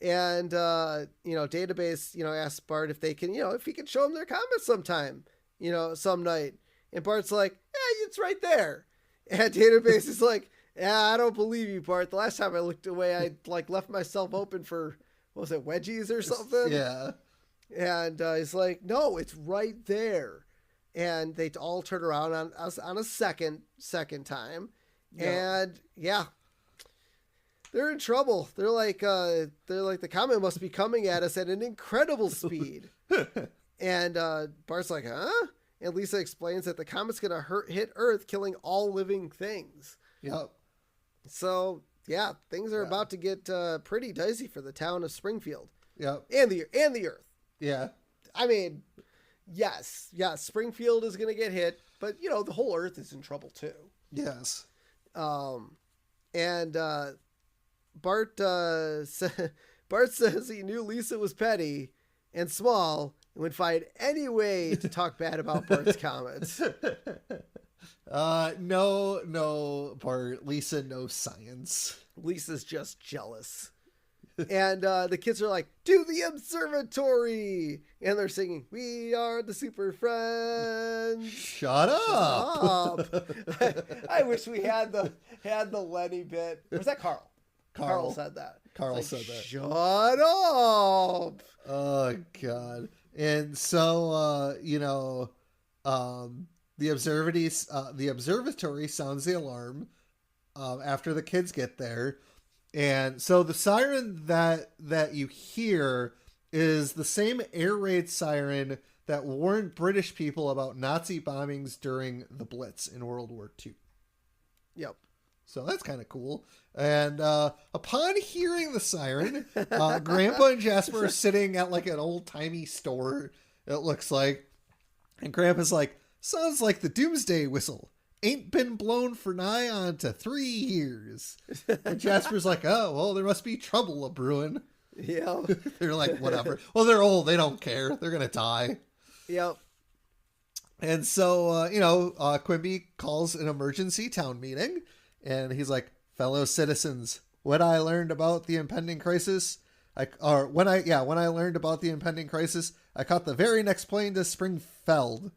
[SPEAKER 2] And Database, asks Bart if they can, if he can show him their comments sometime, some night. And Bart's like, yeah, it's right there. And Database is like, yeah, I don't believe you, Bart. The last time I looked away, I left myself open for, what was it, wedgies or something?
[SPEAKER 3] Yeah.
[SPEAKER 2] And he's like, no, it's right there. And they all turn around on us on a second time. Yeah. And they're in trouble. They're like the comet must be coming at us at an incredible speed. And Bart's like, huh? And Lisa explains that the comet's going to hit Earth, killing all living things.
[SPEAKER 3] Yep.
[SPEAKER 2] So, things are about to get pretty dicey for the town of Springfield.
[SPEAKER 3] Yep.
[SPEAKER 2] And the Earth.
[SPEAKER 3] Yeah.
[SPEAKER 2] I mean, yes, Springfield is going to get hit, but, the whole Earth is in trouble, too.
[SPEAKER 3] Yes.
[SPEAKER 2] And Bart says he knew Lisa was petty and small and would find any way to talk bad about Bart's comments.
[SPEAKER 3] No, Bart. Lisa knows science.
[SPEAKER 2] Lisa's just jealous. And the kids are like, to the observatory! And they're singing, we are the Super Friends.
[SPEAKER 3] Shut up.
[SPEAKER 2] I wish we had the Lenny bit. Or was that Carl? Carl said that.
[SPEAKER 3] Carl said that.
[SPEAKER 2] Shut up.
[SPEAKER 3] Oh, God. And so, the observatory sounds the alarm after the kids get there. And so the siren that you hear is the same air raid siren that warned British people about Nazi bombings during the Blitz in World War II.
[SPEAKER 2] Yep.
[SPEAKER 3] So that's kind of cool. And upon hearing the siren, Grandpa and Jasper are sitting at like an old-timey store, it looks like. And Grandpa's like, sounds like the doomsday whistle. Ain't been blown for nigh on to 3 years. And Jasper's like, oh, well, there must be trouble a-brewing.
[SPEAKER 2] Yeah.
[SPEAKER 3] They're like, whatever. Well, they're old. They don't care. They're going to die.
[SPEAKER 2] Yep.
[SPEAKER 3] And so, Quimby calls an emergency town meeting. And he's like, fellow citizens, what I learned about the impending crisis, when I learned about the impending crisis, I caught the very next plane to Springfield.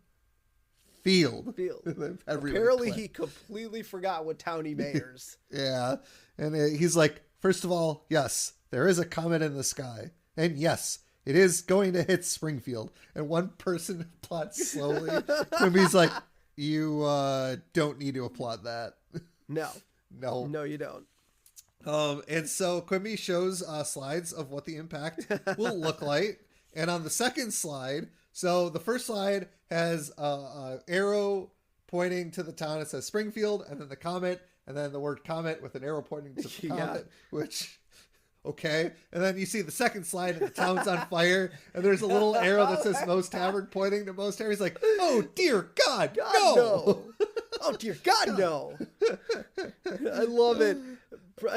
[SPEAKER 2] Apparently he completely forgot what town he mayors.
[SPEAKER 3] Yeah. And he's like, first of all, yes, there is a comet in the sky. And yes, it is going to hit Springfield. And one person applauds slowly. Quimby's like, you don't need to applaud that.
[SPEAKER 2] No, you don't.
[SPEAKER 3] And so Quimby shows slides of what the impact will look like. And on the second slide, so the first slide has a arrow pointing to the town. It says Springfield, and then the comet, and then the word comet with an arrow pointing to the comet, which, okay. And then you see the second slide, and the town's on fire, and there's a little arrow that says Most Tavern pointing to Most Tavern. He's like, oh, dear God, no.
[SPEAKER 2] Oh, dear God, no. I love it.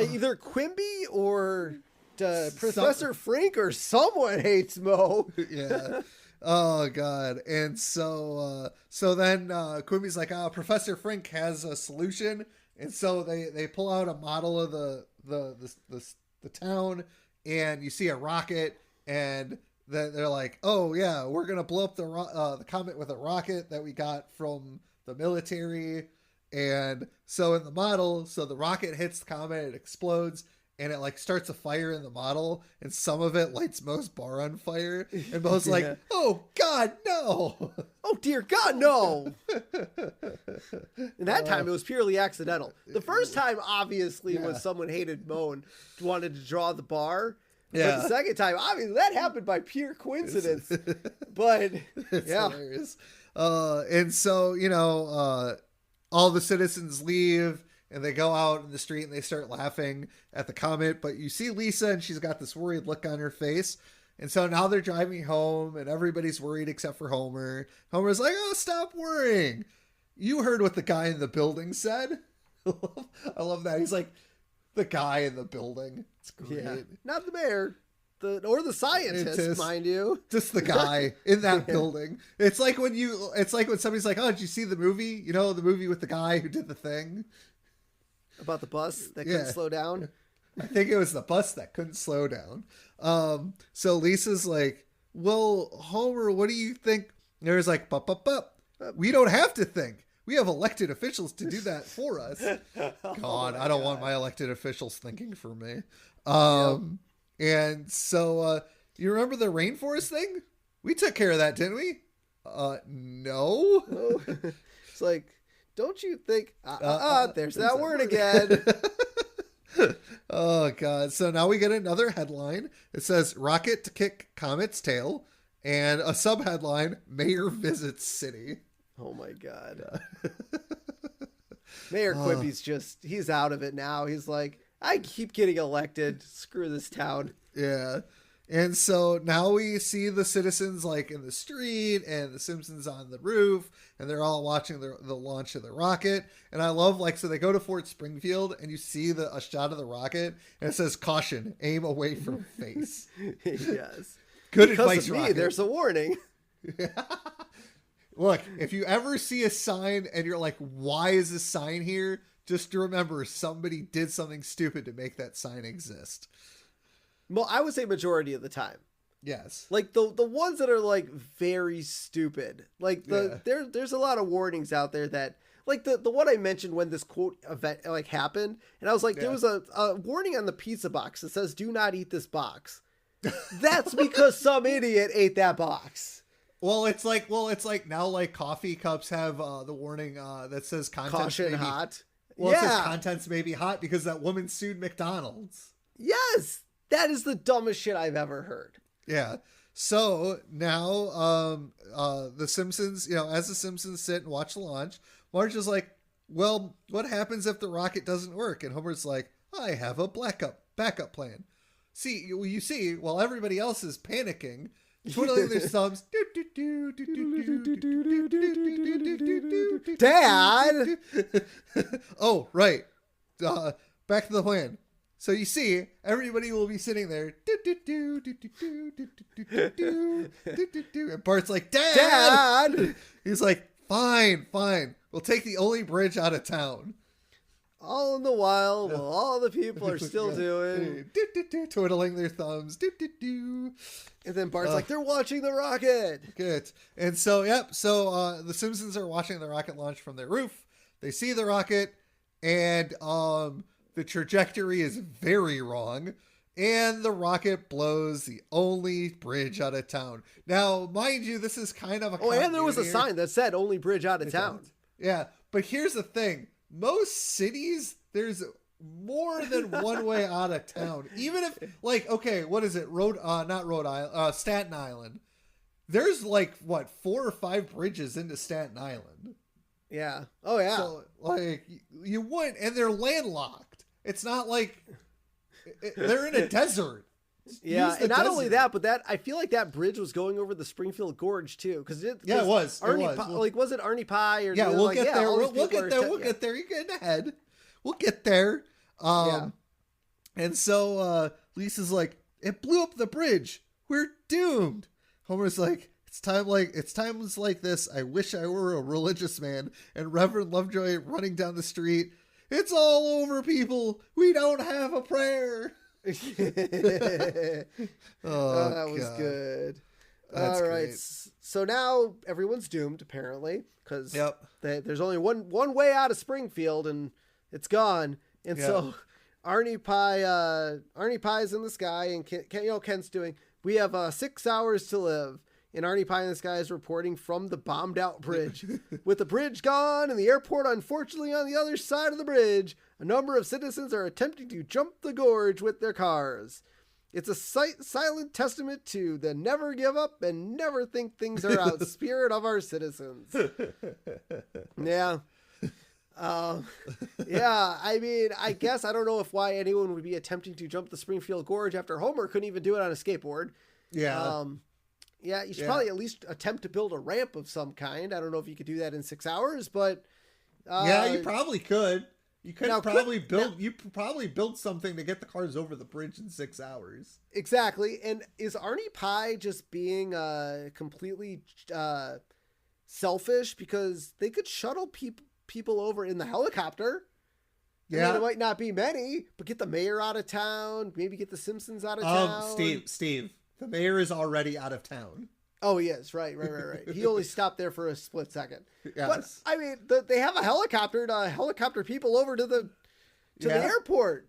[SPEAKER 2] Either Quimby or Professor Frink or someone hates Mo.
[SPEAKER 3] Yeah. Oh, God. And so then Quimby's like, Professor Frink has a solution. And so they pull out a model of the town, and you see a rocket, and they're like, oh, yeah, we're going to blow up the comet with a rocket that we got from the military. And so in the model, so the rocket hits the comet, it explodes, and it like starts a fire in the model, and some of it lights Mo's bar on fire. And Mo's like, oh God, no.
[SPEAKER 2] Oh dear God, no. And that time it was purely accidental. The first time obviously was someone hated Mo and wanted to draw the bar. Yeah. But the second time, obviously that happened by pure coincidence. But
[SPEAKER 3] it's hilarious. And so, all the citizens leave, and they go out in the street and they start laughing at the comet. But you see Lisa, and she's got this worried look on her face. And so now they're driving home, and everybody's worried except for Homer. Homer's like, oh, stop worrying. You heard what the guy in the building said. I love that. He's like, the guy in the building. It's great. Yeah.
[SPEAKER 2] Not the mayor. Or the scientist, mind you.
[SPEAKER 3] Just the guy in that building. It's like when somebody's like, oh, did you see the movie? You know, the movie with the guy who did the thing?
[SPEAKER 2] About the bus that couldn't slow down?
[SPEAKER 3] I think it was the bus that couldn't slow down. So Lisa's like, well, Homer, what do you think? And there's like, we don't have to think. We have elected officials to do that for us. God, I don't want my elected officials thinking for me. And so, you remember the rainforest thing? We took care of that, didn't we? No.
[SPEAKER 2] It's like, don't you think? There's that word again.
[SPEAKER 3] Oh, God. So now we get another headline. It says, rocket to kick comet's tail. And a sub-headline, Mayor visits city.
[SPEAKER 2] Oh, my God. Mayor Quimby's he's out of it now. He's like, I keep getting elected. Screw this town.
[SPEAKER 3] Yeah. And so now we see the citizens like in the street and the Simpsons on the roof, and they're all watching the launch of the rocket. And I love so they go to Fort Springfield, and you see a shot of the rocket, and it says, caution, aim away from face.
[SPEAKER 2] Yes.
[SPEAKER 3] Good
[SPEAKER 2] because
[SPEAKER 3] advice,
[SPEAKER 2] of me,
[SPEAKER 3] Rocket.
[SPEAKER 2] There's a warning.
[SPEAKER 3] Look, if you ever see a sign and you're like, why is this sign here? Just to remember, somebody did something stupid to make that sign exist.
[SPEAKER 2] Well, I would say majority of the time.
[SPEAKER 3] Yes.
[SPEAKER 2] Like the ones that are like very stupid. Like there's a lot of warnings out there that like the one I mentioned when this quote event like happened, and I was like, there was a warning on the pizza box that says, do not eat this box. That's because some idiot ate that box.
[SPEAKER 3] Well, it's like now like coffee cups have the warning that says
[SPEAKER 2] caution hot.
[SPEAKER 3] Well, it says contents may be hot because that woman sued McDonald's.
[SPEAKER 2] Yes, that is the dumbest shit I've ever heard.
[SPEAKER 3] Yeah. So now the Simpsons, as the Simpsons sit and watch the launch, Marge is like, well, what happens if the rocket doesn't work? And Homer's like, I have a backup plan. You see, while everybody else is panicking, twiddling their thumbs.
[SPEAKER 2] Dad!
[SPEAKER 3] Oh, right. Back to the plan. So you see, everybody will be sitting there. And Bart's like,
[SPEAKER 2] Dad!
[SPEAKER 3] He's like, fine. We'll take the only bridge out of town.
[SPEAKER 2] All in the while all the people are still doing...
[SPEAKER 3] Twiddling their thumbs.
[SPEAKER 2] And then Bart's like, they're watching the rocket!
[SPEAKER 3] Good. And so, the Simpsons are watching the rocket launch from their roof. They see the rocket, and the trajectory is very wrong. And the rocket blows the only bridge out of town. Now, mind you, this is kind of a...
[SPEAKER 2] Oh, and there was a sign that said only bridge out of town.
[SPEAKER 3] Yeah, but here's the thing. Most cities, there's more than one way out of town. Even if, like, okay, what is it? Staten Island. There's like, 4 or 5 bridges into Staten Island.
[SPEAKER 2] Yeah. Oh, yeah.
[SPEAKER 3] So, like, you wouldn't, and they're landlocked. It's not like they're in a desert.
[SPEAKER 2] Yeah, and not only that, but I feel like that bridge was going over the Springfield Gorge too, because it was. Was it Arnie Pie or
[SPEAKER 3] yeah? We'll get there. We'll get there. You're getting ahead. We'll get there. And so Lisa's like, it blew up the bridge. We're doomed. Homer's like, it's times like this. I wish I were a religious man. And Reverend Lovejoy running down the street. It's all over, people. We don't have a prayer.
[SPEAKER 2] That was good. That's all right. Great. So now everyone's doomed, apparently, because there's only one way out of Springfield, and it's gone. And so Arnie Pie's in the sky, and Ken's doing. We have 6 hours to live. And Arnie Pie in the Sky is reporting from the bombed out bridge. With the bridge gone and the airport unfortunately on the other side of the bridge, a number of citizens are attempting to jump the gorge with their cars. It's a silent testament to the never give up and never think things are out spirit of our citizens. Yeah. I mean, I guess I don't know why anyone would be attempting to jump the Springfield Gorge after Homer couldn't even do it on a skateboard.
[SPEAKER 3] Yeah.
[SPEAKER 2] Yeah, you should probably at least attempt to build a ramp of some kind. I don't know if you could do that in 6 hours, but
[SPEAKER 3] you probably could. You could probably build something to get the cars over the bridge in 6 hours.
[SPEAKER 2] Exactly. And is Arnie Pie just being completely selfish, because they could shuttle people over in the helicopter? Yeah, I mean, it might not be many, but get the mayor out of town. Maybe get the Simpsons out of town.
[SPEAKER 3] Steve. The mayor is already out of town.
[SPEAKER 2] Oh, he is. Right. He only stopped there for a split second.
[SPEAKER 3] Yes.
[SPEAKER 2] But, I mean, they have a helicopter to helicopter people over to the airport.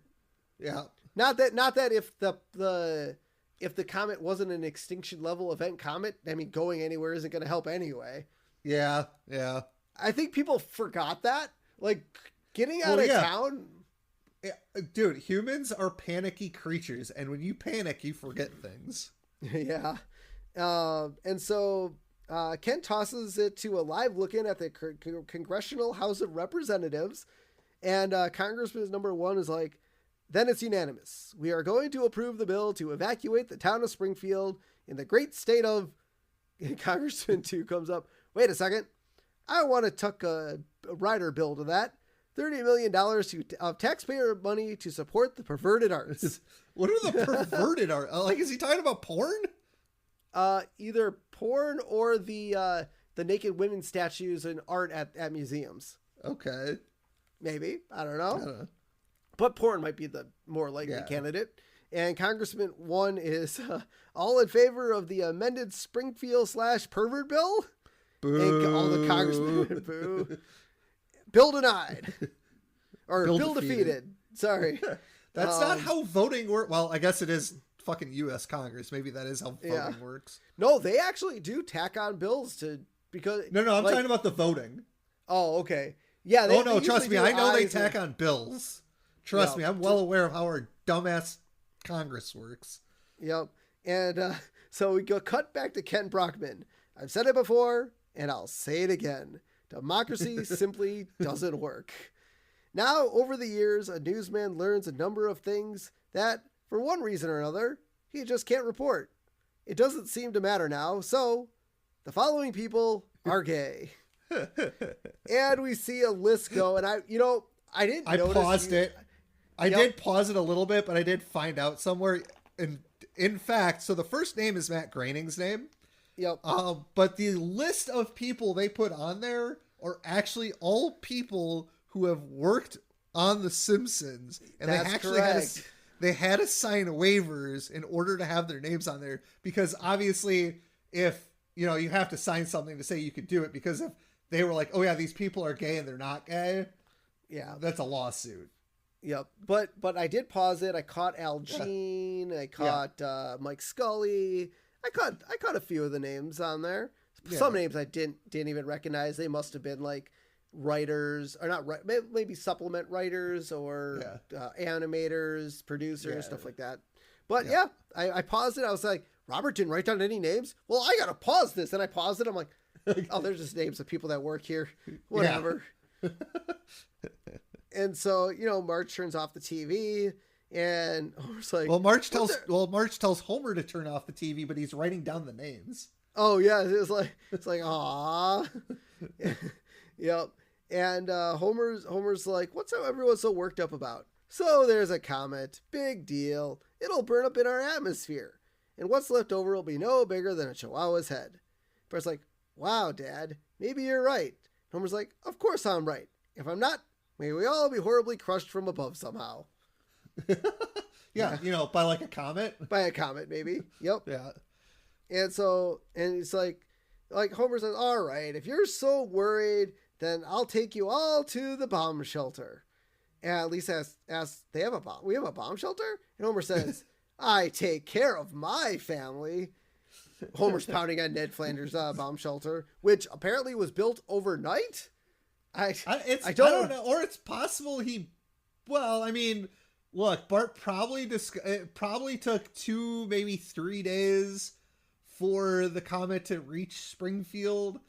[SPEAKER 3] Yeah.
[SPEAKER 2] Not that if the comet wasn't an extinction level event comet, I mean, going anywhere isn't going to help anyway.
[SPEAKER 3] Yeah.
[SPEAKER 2] I think people forgot that. Like, getting out of town...
[SPEAKER 3] Dude, humans are panicky creatures, and when you panic, you forget things.
[SPEAKER 2] Yeah. And so Ken tosses it to a live look-in at the Congressional House of Representatives, and Congressman number 1 is like, then it's unanimous. We are going to approve the bill to evacuate the town of Springfield in the great state of... Congressman 2 comes up, wait a second, I want to tuck a rider bill to that. $30 million of taxpayer money to support the perverted arts.
[SPEAKER 3] What are the perverted art? Like, is he talking about porn?
[SPEAKER 2] Either porn or the naked women statues and art at museums.
[SPEAKER 3] Okay.
[SPEAKER 2] Maybe. I don't know. But porn might be the more likely candidate. And Congressman 1 is all in favor of the amended Springfield/pervert bill.
[SPEAKER 3] Boo.
[SPEAKER 2] And all the congressmen, boo. Bill denied. Or Bill defeated. Sorry.
[SPEAKER 3] That's not how voting works. Well, I guess it is fucking U.S. Congress. Maybe that is how voting works.
[SPEAKER 2] No, they actually do tack on bills because...
[SPEAKER 3] No, I'm talking about the voting.
[SPEAKER 2] Oh, okay. Yeah.
[SPEAKER 3] Trust me. I know they tack on bills. Trust me. I'm well aware of how our dumbass Congress works.
[SPEAKER 2] Yep. And so we cut back to Ken Brockman. I've said it before, and I'll say it again. Democracy simply doesn't work. Now, over the years, a newsman learns a number of things that, for one reason or another, he just can't report. It doesn't seem to matter now, so the following people are gay. And we see a list go, and I didn't notice.
[SPEAKER 3] I paused it. I did pause it a little bit, but I did find out somewhere. And in fact, so the first name is Matt Groening's name.
[SPEAKER 2] Yep.
[SPEAKER 3] But the list of people they put on there are actually all people who have worked on The Simpsons, and
[SPEAKER 2] That's
[SPEAKER 3] they actually
[SPEAKER 2] correct.
[SPEAKER 3] they had to sign waivers in order to have their names on there, because obviously, if you have to sign something to say you could do it, because if they were like, oh yeah, these people are gay and they're not gay,
[SPEAKER 2] Yeah.
[SPEAKER 3] that's a lawsuit.
[SPEAKER 2] Yep. But I did pause it. I caught Al Jean. I caught Mike Scully. I caught a few of the names on there. Some names I didn't even recognize. They must have been like writers, or not, maybe supplement writers, or animators, producers, stuff like that. But I paused it. I was like, Robert didn't write down any names. Well, I gotta pause this, and I paused it. I'm like, oh, there's just names of people that work here. Whatever. And so Marge turns off the TV, and Homer's like,
[SPEAKER 3] Marge tells Homer to turn off the TV, but he's writing down the names.
[SPEAKER 2] Oh yeah, it's like aw. Yep. And Homer's like, what's everyone so worked up about? So there's a comet, big deal. It'll burn up in our atmosphere, and what's left over will be no bigger than a chihuahua's head. Bart's like, wow, Dad, maybe you're right. Homer's like, of course I'm right. If I'm not, may we all be horribly crushed from above somehow.
[SPEAKER 3] By like a comet.
[SPEAKER 2] By a comet, maybe. Yep.
[SPEAKER 3] Yeah.
[SPEAKER 2] And it's like Homer says, all right, if you're so worried, then I'll take you all to the bomb shelter. And Lisa asks, we have a bomb shelter? And Homer says, I take care of my family. Homer's pounding on Ned Flanders' bomb shelter, which apparently was built overnight. I don't
[SPEAKER 3] know. Or it's possible look, Bart it probably took 2, maybe 3 days for the comet to reach Springfield.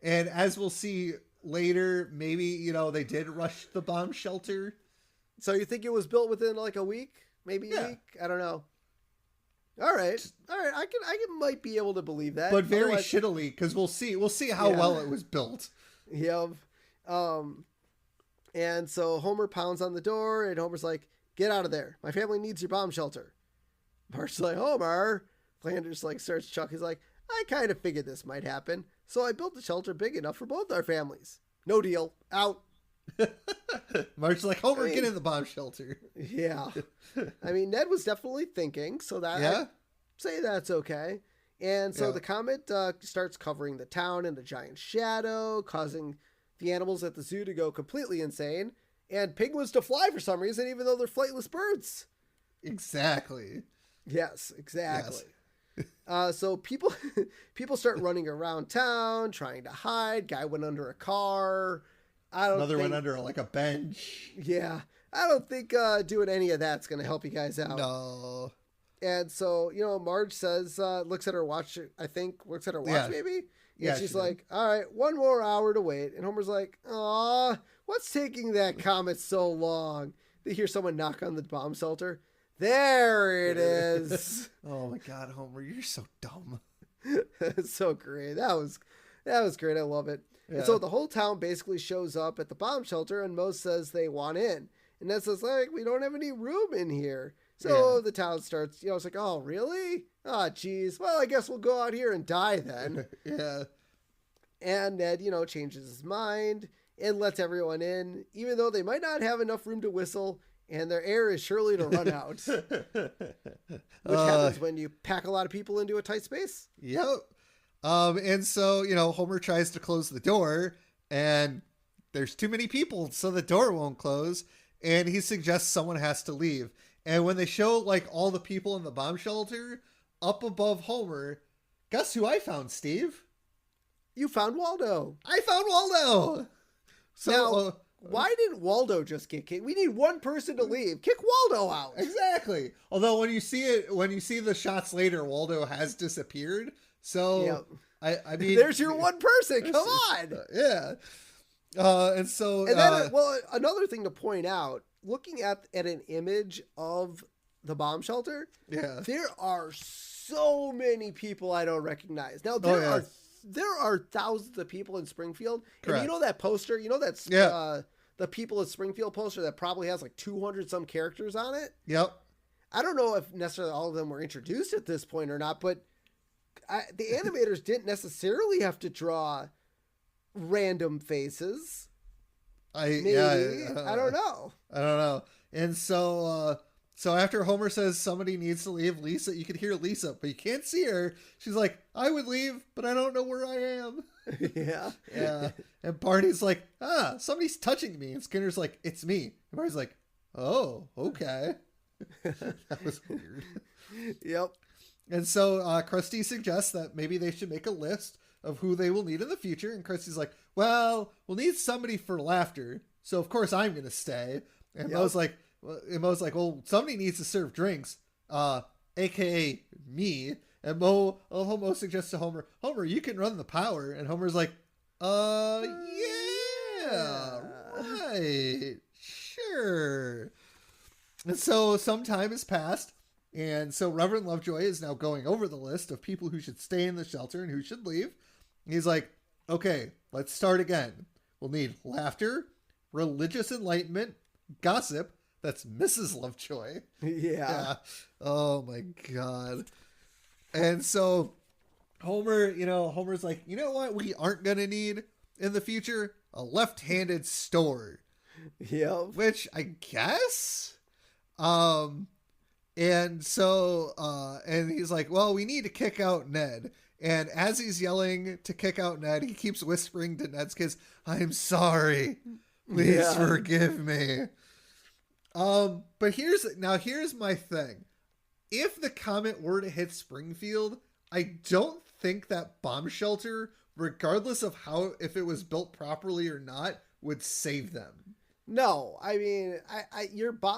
[SPEAKER 3] And as we'll see later, maybe, they did rush the bomb shelter.
[SPEAKER 2] So you think it was built within like a week? Maybe a week? I don't know. All right. I might be able to believe that.
[SPEAKER 3] But very shittily, because we'll see how well it was built.
[SPEAKER 2] Yep. And so Homer pounds on the door, and Homer's like, get out of there. My family needs your bomb shelter. Bart's like, Homer. Flanders starts chuckling. He's like, I kind of figured this might happen, so I built a shelter big enough for both our families. No deal. Out.
[SPEAKER 3] Marge's like, Homer, get in the bomb shelter.
[SPEAKER 2] Yeah. Ned was definitely thinking, so that I'd say that's okay. And so the comet starts covering the town in a giant shadow, causing the animals at the zoo to go completely insane, and penguins to fly for some reason, even though they're flightless birds.
[SPEAKER 3] Exactly.
[SPEAKER 2] Yes, exactly. Yes. So people start running around town trying to hide. Guy went under a car.
[SPEAKER 3] Another went under like a bench.
[SPEAKER 2] Yeah, I don't think doing any of that's gonna help you guys out.
[SPEAKER 3] No.
[SPEAKER 2] And so Marge says, looks at her watch. Maybe. And she's like, all right, 1 more hour to wait. And Homer's like, aw, what's taking that comet so long? They hear someone knock on the bomb shelter. There it is.
[SPEAKER 3] Oh my God, Homer, you're so dumb.
[SPEAKER 2] It's so great. That was great. I love it. Yeah. And so the whole town basically shows up at the bomb shelter, and Moe says they want in. And Ned says, we don't have any room in here. So the town starts, it's like, oh, really? Oh, geez. Well, I guess we'll go out here and die then.
[SPEAKER 3] Yeah.
[SPEAKER 2] And Ned, changes his mind and lets everyone in, even though they might not have enough room to whistle, and their air is surely to run out. Which happens when you pack a lot of people into a tight space.
[SPEAKER 3] Yep. And so, Homer tries to close the door, and there's too many people, so the door won't close, and he suggests someone has to leave. And when they show all the people in the bomb shelter up above Homer, guess who I found, Steve?
[SPEAKER 2] You found Waldo.
[SPEAKER 3] I found Waldo. So
[SPEAKER 2] now, why didn't Waldo just get kicked? We need one person to leave. Kick Waldo out.
[SPEAKER 3] Exactly. Although when you see the shots later, Waldo has disappeared. So I mean,
[SPEAKER 2] there's your one person. Come on.
[SPEAKER 3] Yeah. And so,
[SPEAKER 2] And then, well, another thing to point out, looking at an image of the bomb shelter,
[SPEAKER 3] yeah,
[SPEAKER 2] there are so many people I don't recognize. Now there are thousands of people in Springfield,
[SPEAKER 3] Correct.
[SPEAKER 2] and you know that poster, that's the people in Springfield poster that probably has like 200 some characters on it.
[SPEAKER 3] Yep.
[SPEAKER 2] I don't know if necessarily all of them were introduced at this point or not, but the animators didn't necessarily have to draw random faces. Maybe. I don't know.
[SPEAKER 3] And so after Homer says somebody needs to leave, Lisa, you can hear Lisa, but you can't see her. She's like, I would leave, but I don't know where I am.
[SPEAKER 2] Yeah.
[SPEAKER 3] Yeah. And Barney's like, somebody's touching me. And Skinner's like, it's me. And Barney's like, oh, okay. That was weird.
[SPEAKER 2] Yep.
[SPEAKER 3] And so Krusty suggests that maybe they should make a list of who they will need in the future. And Krusty's like, well, we'll need somebody for laughter. So, of course, I'm going to stay. And Moe's like, well, somebody needs to serve drinks, a.k.a. me. And Moe suggests to Homer, you can run the power. And Homer's like, yeah, right, sure. And so some time has passed. And so Reverend Lovejoy is now going over the list of people who should stay in the shelter and who should leave. He's like, okay, let's start again. We'll need laughter, religious enlightenment, gossip. That's Mrs. Lovejoy.
[SPEAKER 2] Yeah.
[SPEAKER 3] Oh my God. And so Homer's like, you know what we aren't going to need in the future? A left-handed store.
[SPEAKER 2] Yeah.
[SPEAKER 3] Which I guess. And so, and he's like, well, we need to kick out Ned. And as he's yelling to kick out Ned, he keeps whispering to Ned's kids, I'm sorry. Please forgive me. But here's my thing. If the comet were to hit Springfield, I don't think that bomb shelter, regardless of if it was built properly or not, would save them.
[SPEAKER 2] No, I mean,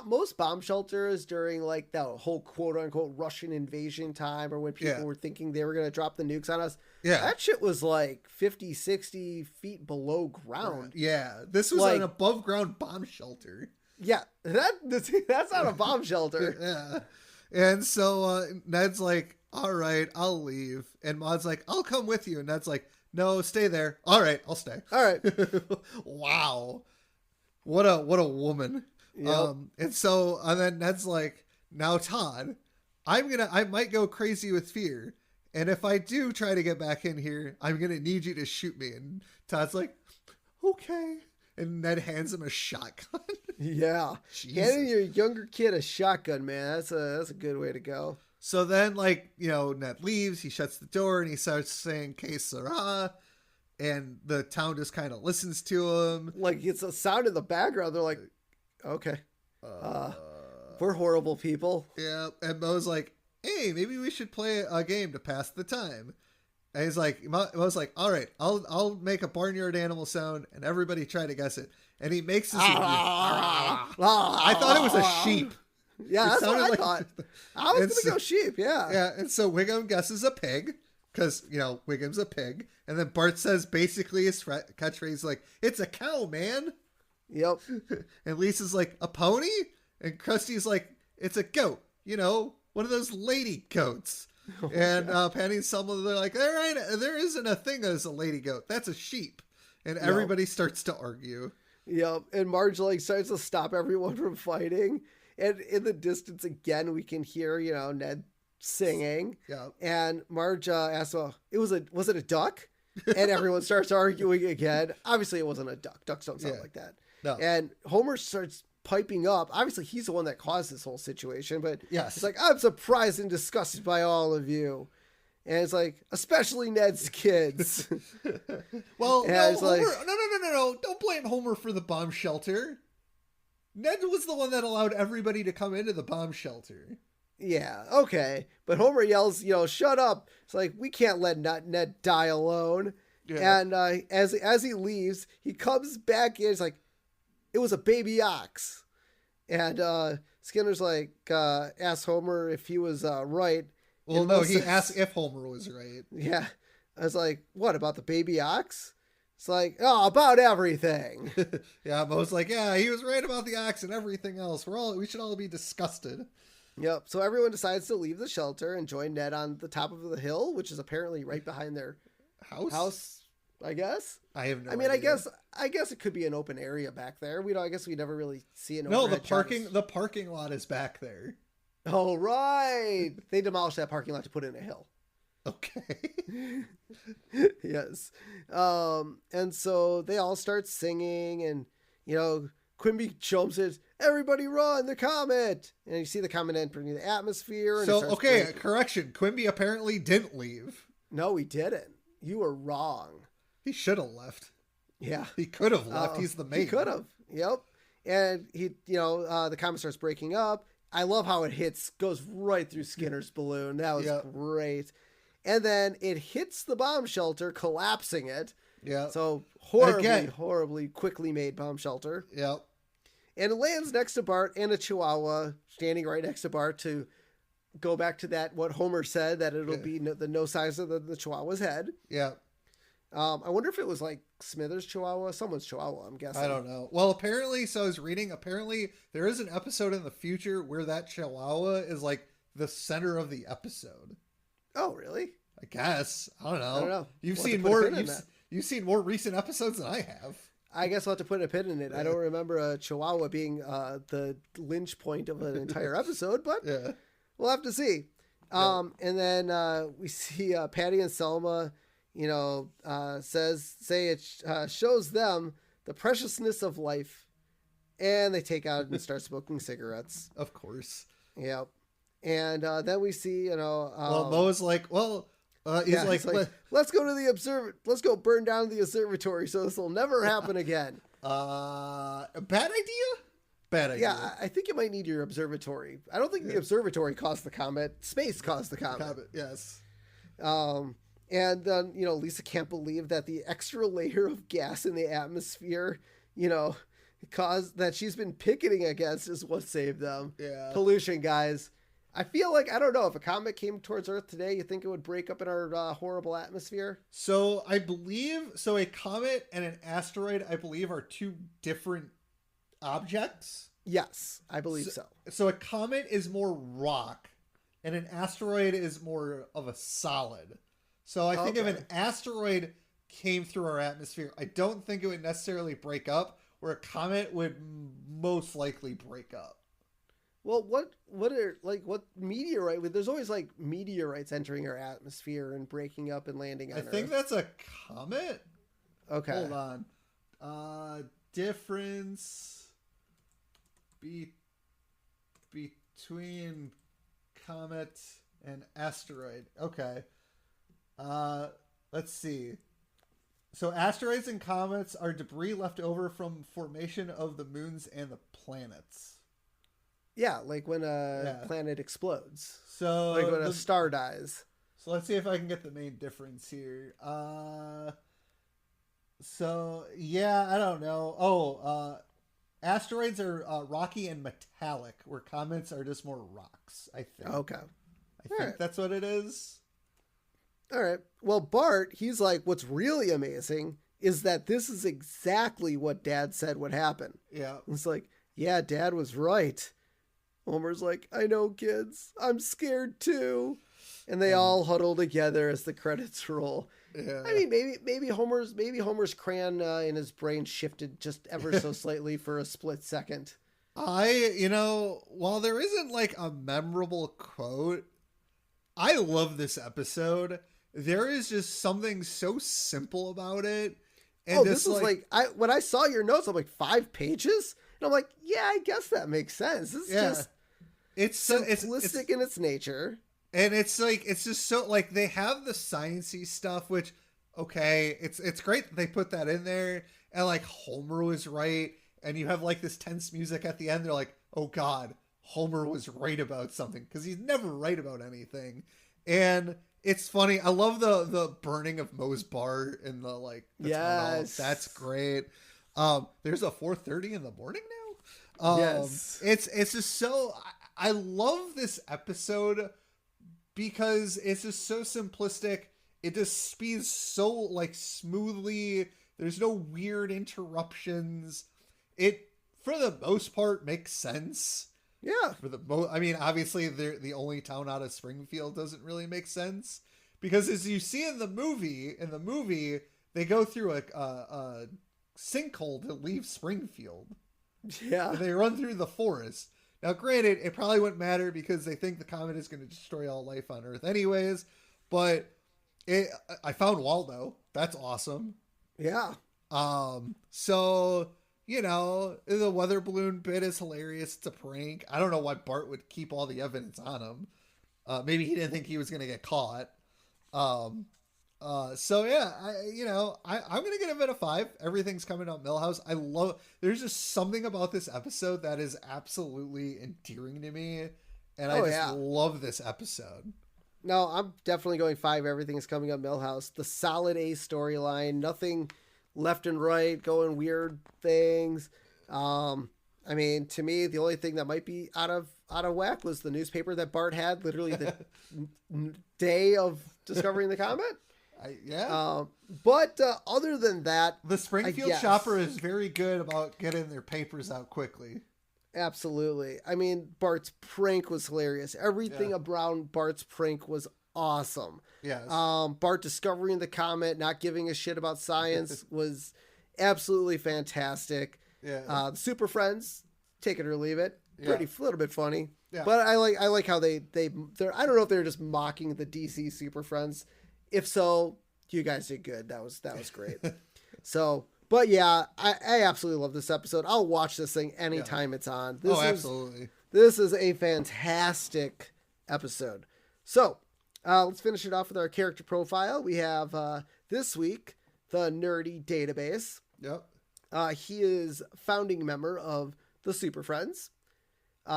[SPEAKER 2] most bomb shelters during like that whole quote unquote Russian invasion time, or when people were thinking they were going to drop the nukes on us. Yeah. That shit was like 50, 60 feet below ground.
[SPEAKER 3] Yeah. This was an above ground bomb shelter.
[SPEAKER 2] Yeah. That's not a bomb shelter.
[SPEAKER 3] Yeah. And so Ned's like, all right, I'll leave. And Maud's like, I'll come with you. And Ned's like, no, stay there. All right, I'll stay.
[SPEAKER 2] All right.
[SPEAKER 3] Wow. What a woman.
[SPEAKER 2] Yep.
[SPEAKER 3] And then Ned's like, now Todd, I might go crazy with fear. And if I do try to get back in here, I'm going to need you to shoot me. And Todd's like, okay. And Ned hands him a shotgun.
[SPEAKER 2] Yeah. Handing your younger kid a shotgun, man. That's a good way to go.
[SPEAKER 3] So then, Ned leaves, he shuts the door and he starts saying, Que sera. And the town just kind of listens to him.
[SPEAKER 2] Like, it's a sound in the background. They're like, okay. We're horrible people.
[SPEAKER 3] Yeah. And Moe's like, hey, maybe we should play a game to pass the time. And he's like, Moe's like, all right, I'll make a barnyard animal sound and everybody try to guess it. And he makes this. I thought it was a sheep.
[SPEAKER 2] Yeah, that's what I thought. I was going to go sheep, yeah.
[SPEAKER 3] Yeah, and so Wiggum guesses a pig. Because, Wiggum's a pig. And then Bart says basically his catchphrase like, it's a cow, man.
[SPEAKER 2] Yep.
[SPEAKER 3] And Lisa's like, a pony? And Krusty's like, it's a goat. One of those lady goats. Oh, and Penny and Selma, they're like, there isn't a thing as a lady goat. That's a sheep. And everybody starts to argue.
[SPEAKER 2] Yep. And Marge starts to stop everyone from fighting. And in the distance again, we can hear, Ned singing.
[SPEAKER 3] Yeah.
[SPEAKER 2] And Marge asks, well, was it a duck? And everyone starts arguing again. Obviously it wasn't a duck. Ducks don't sound like that.
[SPEAKER 3] No.
[SPEAKER 2] And Homer starts piping up. Obviously he's the one that caused this whole situation, but
[SPEAKER 3] yes.
[SPEAKER 2] It's like, I'm surprised and disgusted by all of you. And it's like, especially Ned's kids.
[SPEAKER 3] Well, no, Homer, no. Don't blame Homer for the bomb shelter. Ned was the one that allowed everybody to come into the bomb shelter.
[SPEAKER 2] Yeah, okay. But Homer yells, shut up. It's like, we can't let Ned die alone. Yeah. And as he leaves, he comes back in. It's like, it was a baby ox. And Skinner's like, asked Homer if he was right.
[SPEAKER 3] Well, no, he asked if Homer was right.
[SPEAKER 2] Yeah. I was like, what, about the baby ox? It's like, oh, about everything.
[SPEAKER 3] Yeah, Moe's like, yeah, he was right about the ox and everything else. We should all be disgusted.
[SPEAKER 2] Yep. So everyone decides to leave the shelter and join Ned on the top of the hill, which is apparently right behind their house. I guess.
[SPEAKER 3] I have no.
[SPEAKER 2] I mean,
[SPEAKER 3] idea.
[SPEAKER 2] I guess it could be an open area back there. I guess we never really see an.
[SPEAKER 3] No, the parking lot is back there.
[SPEAKER 2] Oh right, they demolished that parking lot to put in a hill.
[SPEAKER 3] Okay.
[SPEAKER 2] Yes. And so they all start singing, and Quimby jumps in, everybody run, the comet! And you see the comet entering the atmosphere. And
[SPEAKER 3] so, okay, correction. Quimby apparently didn't leave.
[SPEAKER 2] No, he didn't. You were wrong.
[SPEAKER 3] He should have left.
[SPEAKER 2] Yeah.
[SPEAKER 3] He could have left. He's the mate.
[SPEAKER 2] He could have. Yep. And the comet starts breaking up. I love how it goes right through Skinner's balloon. That was great. And then it hits the bomb shelter, collapsing it. Yeah. So horribly quickly made bomb shelter.
[SPEAKER 3] Yep.
[SPEAKER 2] And it lands next to Bart and a Chihuahua standing right next to Bart to go back to what Homer said, that it'll be the no size of the Chihuahua's head.
[SPEAKER 3] Yeah.
[SPEAKER 2] I wonder if it was like Smithers Chihuahua, someone's Chihuahua, I'm guessing.
[SPEAKER 3] I don't know. Well, apparently, so I was reading, there is an episode in the future where that Chihuahua is like the center of the episode.
[SPEAKER 2] Oh, really?
[SPEAKER 3] I guess. I don't know. You've seen more recent episodes than I have.
[SPEAKER 2] I guess I'll have to put a pin in it. I don't remember a Chihuahua being the lynch point of an entire episode, but we'll have to see. And then we see Patty and Selma, say it shows them the preciousness of life, and they take out and start smoking cigarettes.
[SPEAKER 3] Of course.
[SPEAKER 2] Yep. And then we see,
[SPEAKER 3] Moe's like, he's like,
[SPEAKER 2] let's go to the let's go burn down the observatory so this will never happen again.
[SPEAKER 3] Bad idea? Bad idea.
[SPEAKER 2] Yeah, I think you might need your observatory. I don't think the observatory caused the comet. Space caused the comet.
[SPEAKER 3] Yes.
[SPEAKER 2] And then, Lisa can't believe that the extra layer of gas in the atmosphere, caused that she's been picketing against is what saved them.
[SPEAKER 3] Yeah.
[SPEAKER 2] Pollution, guys. I feel like, I don't know, if a comet came towards Earth today, you think it would break up in our horrible atmosphere?
[SPEAKER 3] So I believe, a comet and an asteroid, I believe, are two different objects.
[SPEAKER 2] Yes, I believe so.
[SPEAKER 3] So a comet is more rock, and an asteroid is more of a solid. So I think if an asteroid came through our atmosphere, I don't think it would necessarily break up, where a comet would most likely break up.
[SPEAKER 2] Well, what meteorite? There's always like meteorites entering our atmosphere and breaking up and landing on Earth.
[SPEAKER 3] I think that's a comet.
[SPEAKER 2] Okay.
[SPEAKER 3] Hold on. Difference between comet and asteroid. Okay. Let's see. So asteroids and comets are debris left over from formation of the moons and the planets.
[SPEAKER 2] Yeah, like when a planet explodes.
[SPEAKER 3] So
[SPEAKER 2] like when a star dies.
[SPEAKER 3] So let's see if I can get the main difference here. So yeah, I don't know. Asteroids are rocky and metallic, where comets are just more rocks, I think.
[SPEAKER 2] Okay.
[SPEAKER 3] I think that's what it is.
[SPEAKER 2] All right. Well, Bart, he's like, what's really amazing is that this is exactly what Dad said would happen.
[SPEAKER 3] Yeah.
[SPEAKER 2] It's like, yeah, Dad was right. Homer's like, I know, kids. I'm scared too. And they all huddle together as the credits roll. Yeah. I mean, maybe Homer's crayon in his brain shifted just ever so slightly for a split second.
[SPEAKER 3] While there isn't like a memorable quote, I love this episode. There is just something so simple about it. And
[SPEAKER 2] this was when I saw your notes, I'm like, 5 pages? And I'm like, yeah, I guess that makes sense. This is just simplistic in its nature.
[SPEAKER 3] And it's just so, like, they have the sciencey stuff, which, okay, it's great that they put that in there. And, like, Homer was right. And you have, like, this tense music at the end. They're like, oh, God, Homer was right about something. Because he's never right about anything. And it's funny. I love the burning of Moe's bar in the, like,
[SPEAKER 2] yes,
[SPEAKER 3] that's great. There's a 4:30 in the morning now.
[SPEAKER 2] Yes.
[SPEAKER 3] It's just so, I love this episode because it's just so simplistic. It just speeds so like smoothly There's no weird interruptions. It, for the most part, makes sense.
[SPEAKER 2] Yeah.
[SPEAKER 3] I mean, obviously, they're the only town out of Springfield doesn't really make sense. Because as you see in the movie, they go through a sinkhole to leave Springfield.
[SPEAKER 2] Yeah.
[SPEAKER 3] And they run through the forest. Now, granted, it probably wouldn't matter because they think the comet is going to destroy all life on Earth anyways. But I found Waldo. That's awesome.
[SPEAKER 2] Yeah.
[SPEAKER 3] So, you know, the weather balloon bit is hilarious. It's a prank. I don't know why Bart would keep all the evidence on him. Maybe he didn't think he was going to get caught. So yeah, I'm going to give it a 5. Everything's coming up Millhouse. There's just something about this episode that is absolutely endearing to me. And I just love this episode.
[SPEAKER 2] No, I'm definitely going 5. Everything's coming up Millhouse. The solid A storyline, nothing left and right, going weird things. I mean, to me, the only thing that might be out of whack was the newspaper that Bart had literally the day of discovering the comet. But other than that,
[SPEAKER 3] the Springfield shopper is very good about getting their papers out quickly.
[SPEAKER 2] Absolutely. I mean, Bart's prank was hilarious. Everything around Bart's prank was awesome.
[SPEAKER 3] Yes.
[SPEAKER 2] Bart discovering the comet, not giving a shit about science was absolutely fantastic.
[SPEAKER 3] Yeah.
[SPEAKER 2] The Super Friends, take it or leave it. Pretty a little bit funny.
[SPEAKER 3] Yeah.
[SPEAKER 2] But I like how they're I don't know if they're just mocking the DC Super Friends. If so, you guys did good. That was great. So, but yeah, I absolutely love this episode. I'll watch this thing anytime it's on.
[SPEAKER 3] Absolutely.
[SPEAKER 2] This is a fantastic episode. So, let's finish it off with our character profile. We have this week the Nerdy Database.
[SPEAKER 3] Yep.
[SPEAKER 2] He is founding member of the Super Friends,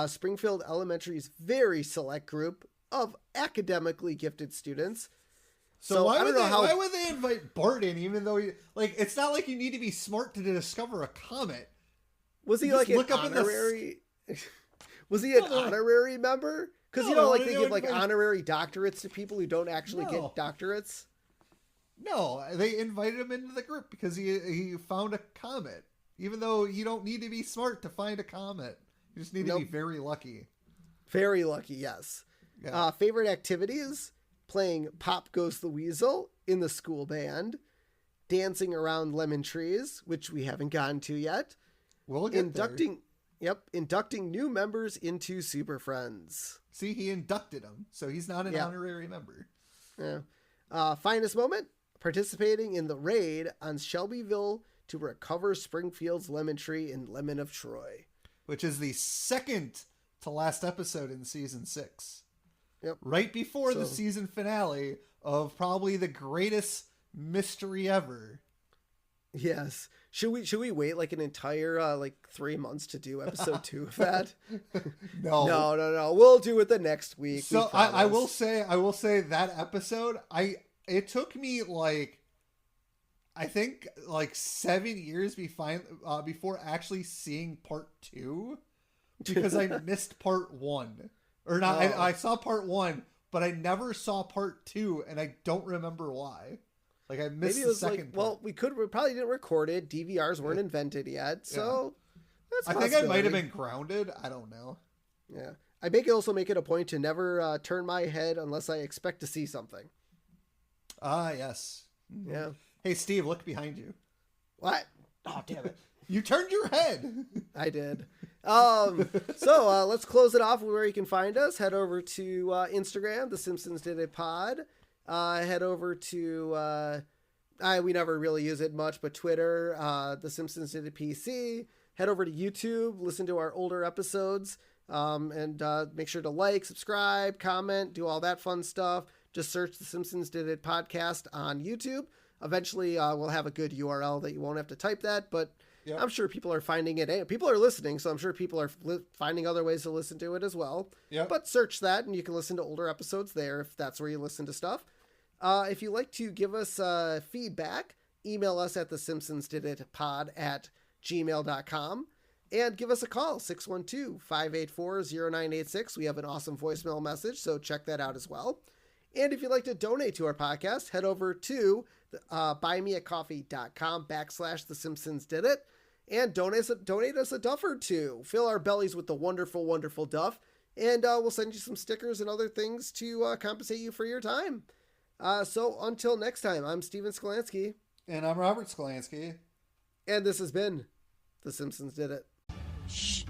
[SPEAKER 2] Springfield Elementary's very select group of academically gifted students.
[SPEAKER 3] So why would they invite Bart in, even though it's not like you need to be smart to discover a comet?
[SPEAKER 2] Was he like an honorary? Was he an honorary member? Because they give honorary doctorates to people who don't actually get doctorates.
[SPEAKER 3] No, they invited him into the group because he found a comet. Even though you don't need to be smart to find a comet, you just need to be very lucky.
[SPEAKER 2] Very lucky, yes. Yeah. Favorite activities: playing Pop Goes the Weasel in the school band, dancing around lemon trees, which we haven't gotten to yet.
[SPEAKER 3] We'll get there.
[SPEAKER 2] Inducting new members into Super Friends.
[SPEAKER 3] See, he inducted them, so he's not an honorary member.
[SPEAKER 2] Yeah. Finest moment: participating in the raid on Shelbyville to recover Springfield's lemon tree in Lemon of Troy.
[SPEAKER 3] Which is the second to last episode in season 6.
[SPEAKER 2] Yep.
[SPEAKER 3] Right before the season finale of probably the greatest mystery ever.
[SPEAKER 2] Yes. Should we wait like an entire 3 months to do episode 2 of that? No. We'll do it the next week.
[SPEAKER 3] So I will say that episode, it took me I think 7 years before actually seeing part 2, because I missed part 1. Or not, I saw part 1, but I never saw part 2, and I don't remember why. I missed the second part.
[SPEAKER 2] We probably didn't record it. DVRs weren't invented yet, so that's
[SPEAKER 3] I think I might have been grounded. I don't know.
[SPEAKER 2] Yeah. I also make it a point to never turn my head unless I expect to see something.
[SPEAKER 3] Ah, yes.
[SPEAKER 2] Yeah.
[SPEAKER 3] Hey, Steve, look behind you.
[SPEAKER 2] What? Oh, damn it.
[SPEAKER 3] You turned your head.
[SPEAKER 2] I did. So let's close it off with where you can find us. Head over to Instagram, The Simpsons Did It Pod. Head over to, we never really use it much, but Twitter, The Simpsons Did It PC. Head over to YouTube, listen to our older episodes, and make sure to like, subscribe, comment, do all that fun stuff. Just search The Simpsons Did It podcast on YouTube. Eventually, we'll have a good URL that you won't have to type that, but I'm sure people are finding it. People are listening, so I'm sure people are finding other ways to listen to it as well.
[SPEAKER 3] Yep.
[SPEAKER 2] But search that, and you can listen to older episodes there if that's where you listen to stuff. If you'd like to give us feedback, email us at thesimpsonsdiditpod@gmail.com and give us a call, 612-584-0986. We have an awesome voicemail message, so check that out as well. And if you'd like to donate to our podcast, head over to buymeacoffee.com/The Simpsons Did It and donate us a duff or two. Fill our bellies with the wonderful, wonderful duff. And we'll send you some stickers and other things to compensate you for your time. So until next time, I'm Steven Skolansky.
[SPEAKER 3] And I'm Robert Skolansky.
[SPEAKER 2] And this has been The Simpsons Did It.
[SPEAKER 4] Shh.